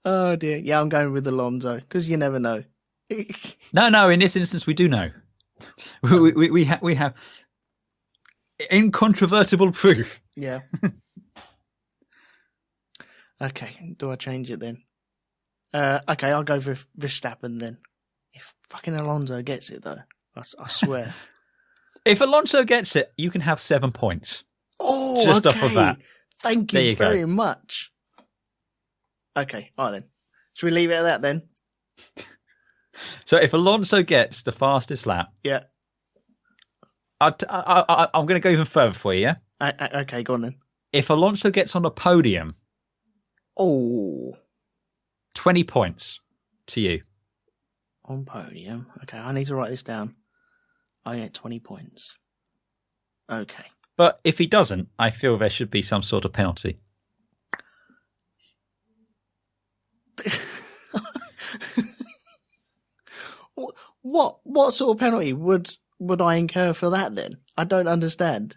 Oh dear. Yeah, I'm going with Alonso, because you never know. No, in this instance, we do know. We have incontrovertible proof. Yeah. Okay, do I change it then? Okay, I'll go for Verstappen then. If fucking Alonso gets it though, I swear. If Alonso gets it, you can have 7 points. Oh, just okay. off of that. Thank There you you go. very much. Okay, all right then. Should we leave it at that then? So if Alonso gets the fastest lap, Yeah. I'm going to go even further for you, yeah? Okay, go on then. If Alonso gets on the podium Oh, 20 points to you. on podium. Okay, I need to write this down. I get 20 points. Okay. But if he doesn't, I feel there should be some sort of penalty. What sort of penalty would I incur for that then? I don't understand.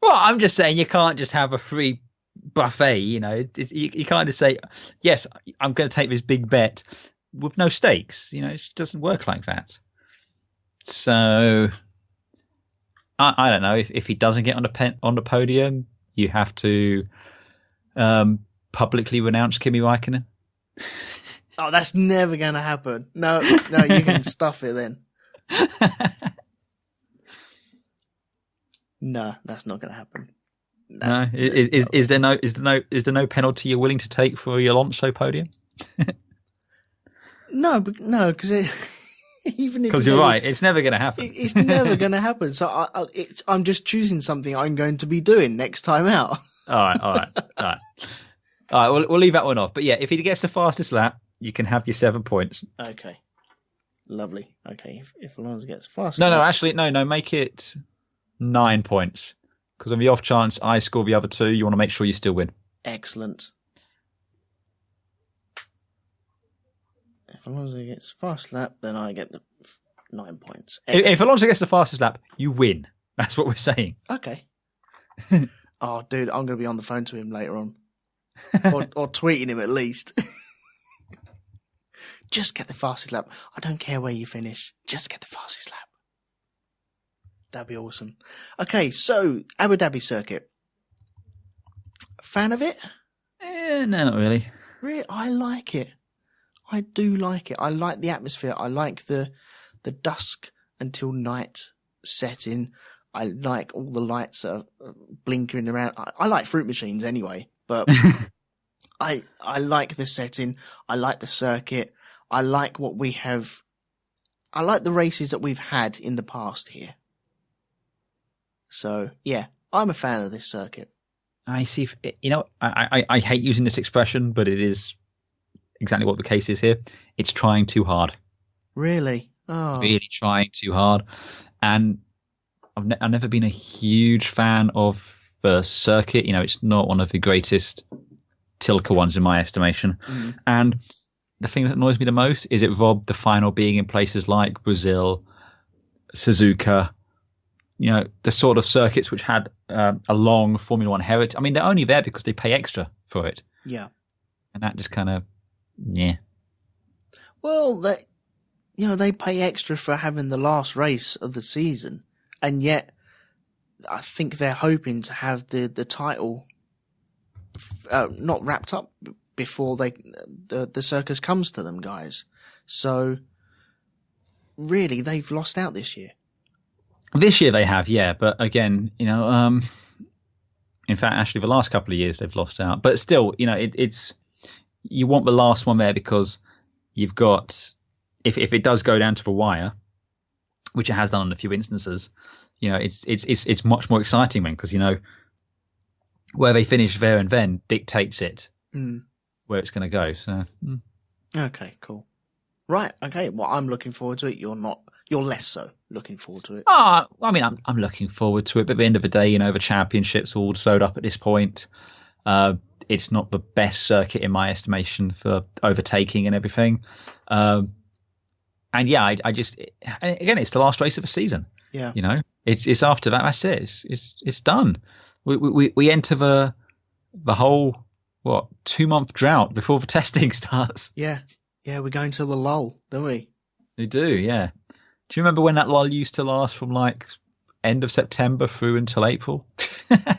Well, I'm just saying you can't just have a free buffet, you know. You can't just say, yes, I'm going to take this big bet with no stakes. You know, it just doesn't work like that. So, I don't know. If he doesn't get on the podium, you have to publicly renounce Kimi Räikkönen. Oh, that's never going to happen. No, you can stuff it then. No, that's not going to happen. No, is there no penalty you're willing to take for the Alonso podium? No, because even if you're right, it's never going to happen. It's never going to happen. So I'm just choosing something I'm going to be doing next time out. All right. We'll leave that one off. But yeah, if he gets the fastest lap, you can have your 7 points. Okay, lovely. Okay, if Alonso gets fast. No, actually, no. Make it 9 points. Because on the off chance I score the other 2, you want to make sure you still win. Excellent. If Alonso gets fast lap, then I get the 9 points. If Alonso gets the fastest lap, you win. That's what we're saying. Okay. Oh, dude, I'm going to be on the phone to him later on. or tweeting him at least. Just get the fastest lap. I don't care where you finish. Just get the fastest lap. That'd be awesome. Okay, so Abu Dhabi circuit. Fan of it? No, not really. Really, I like it. I do like it. I like the atmosphere. I like the dusk until night setting. I like all the lights that are blinking around. I like fruit machines anyway, but I like the setting. I like the circuit. I like what we have. I like the races that we've had in the past here. So, yeah, I'm a fan of this circuit. I see. You know, I hate using this expression, but it is exactly what the case is here. It's trying too hard. Really? Oh. Really trying too hard. And I've never been a huge fan of the circuit. You know, it's not one of the greatest Tilke ones in my estimation. Mm. And the thing that annoys me the most is it robbed the final being in places like Brazil, Suzuka, you know, the sort of circuits which had a long Formula One heritage. I mean, they're only there because they pay extra for it. Yeah. And that just kind of, yeah. Well, they pay extra for having the last race of the season. And yet, I think they're hoping to have the title not wrapped up before the circus comes to them, guys. So, really, they've lost out this year. This year they have, yeah. But again, you know, in fact, actually, the last couple of years they've lost out. But still, you know, it's you want the last one there because you've got if it does go down to the wire, which it has done in a few instances, you know, it's much more exciting then because you know where they finish there and then dictates it where it's going to go. So okay, cool, right? Okay, well, I'm looking forward to it. You're not. You're less so looking forward to it. I mean, I'm looking forward to it, but at the end of the day, you know, the championship's all sewed up at this point. It's not the best circuit in my estimation for overtaking and everything. And yeah, I just, and again, it's the last race of the season. Yeah. You know, it's after that. That's it. It's done. We enter the whole, 2-month drought before the testing starts. Yeah. Yeah. We're going to the lull, don't we? We do. Yeah. Do you remember when that lull used to last from like end of September through until April?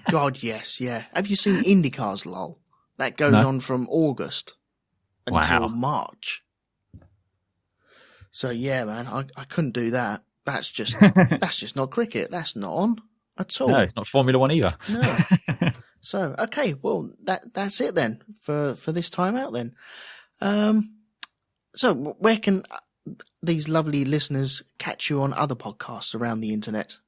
God, yes, yeah. Have you seen IndyCar's lull? That goes on from August until March. So yeah, man, I couldn't do that. That's just not cricket. That's not on at all. No, it's not Formula One either. No. So okay, well that's it then for this time out then. So where can these lovely listeners catch you on other podcasts around the internet?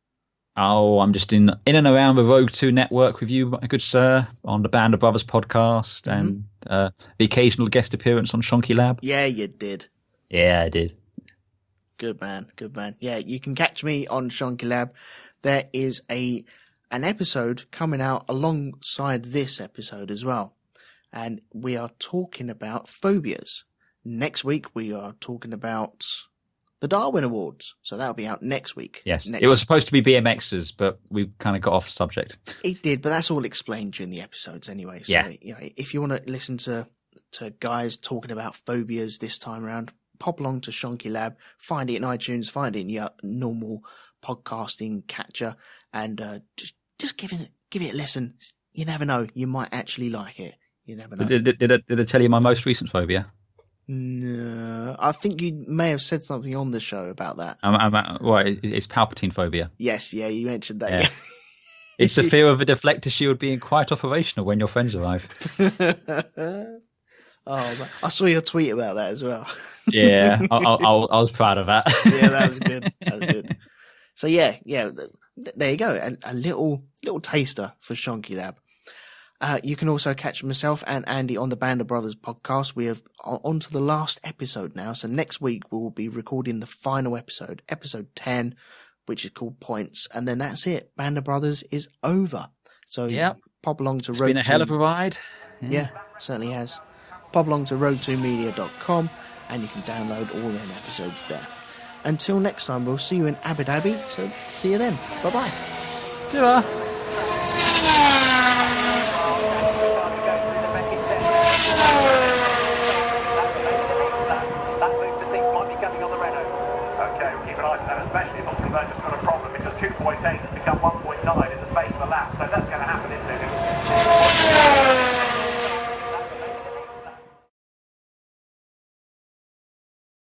Oh, I'm just in and around the Rogue 2 network with you, my good sir, on the Band of Brothers podcast and the occasional guest appearance on Shonky Lab. Yeah, you did. Yeah, I did. Good man, good man. Yeah, you can catch me on Shonky Lab. There is an episode coming out alongside this episode as well. And we are talking about phobias. Next week, we are talking about the Darwin Awards. So that'll be out next week. Yes, it was supposed to be BMXs, but we kind of got off subject. It did, but that's all explained during the episodes anyway. So, you know, if you want to listen to guys talking about phobias this time around, pop along to Shonky Lab, find it in iTunes, find it in your normal podcasting catcher, and just give it a listen. You never know, you might actually like it. You never know. Did I tell you my most recent phobia? No, I think you may have said something on the show about that. It's Palpatine phobia. Yes, yeah, you mentioned that. Yeah. It's the fear of a deflector shield being quite operational when your friends arrive. Oh, I saw your tweet about that as well. Yeah, I was proud of that. Yeah, that was good. That was good. So yeah, there you go. A little taster for Shonky Lab. You can also catch myself and Andy on the Band of Brothers podcast. We have on to the last episode now. So next week we will be recording the final episode, episode 10, which is called Points. And then that's it. Band of Brothers is over. So pop along to It's been a hell of a ride. Yeah, certainly has. Pop along to RogueTwoMedia.com and you can download all them episodes there. Until next time, we'll see you in Abu Dhabi. So see you then. Bye-bye. Ta-ra. Especially if Ultraversion's got a problem because 2.8 has become 1.9 in the space of a lap. So that's going to happen, isn't it?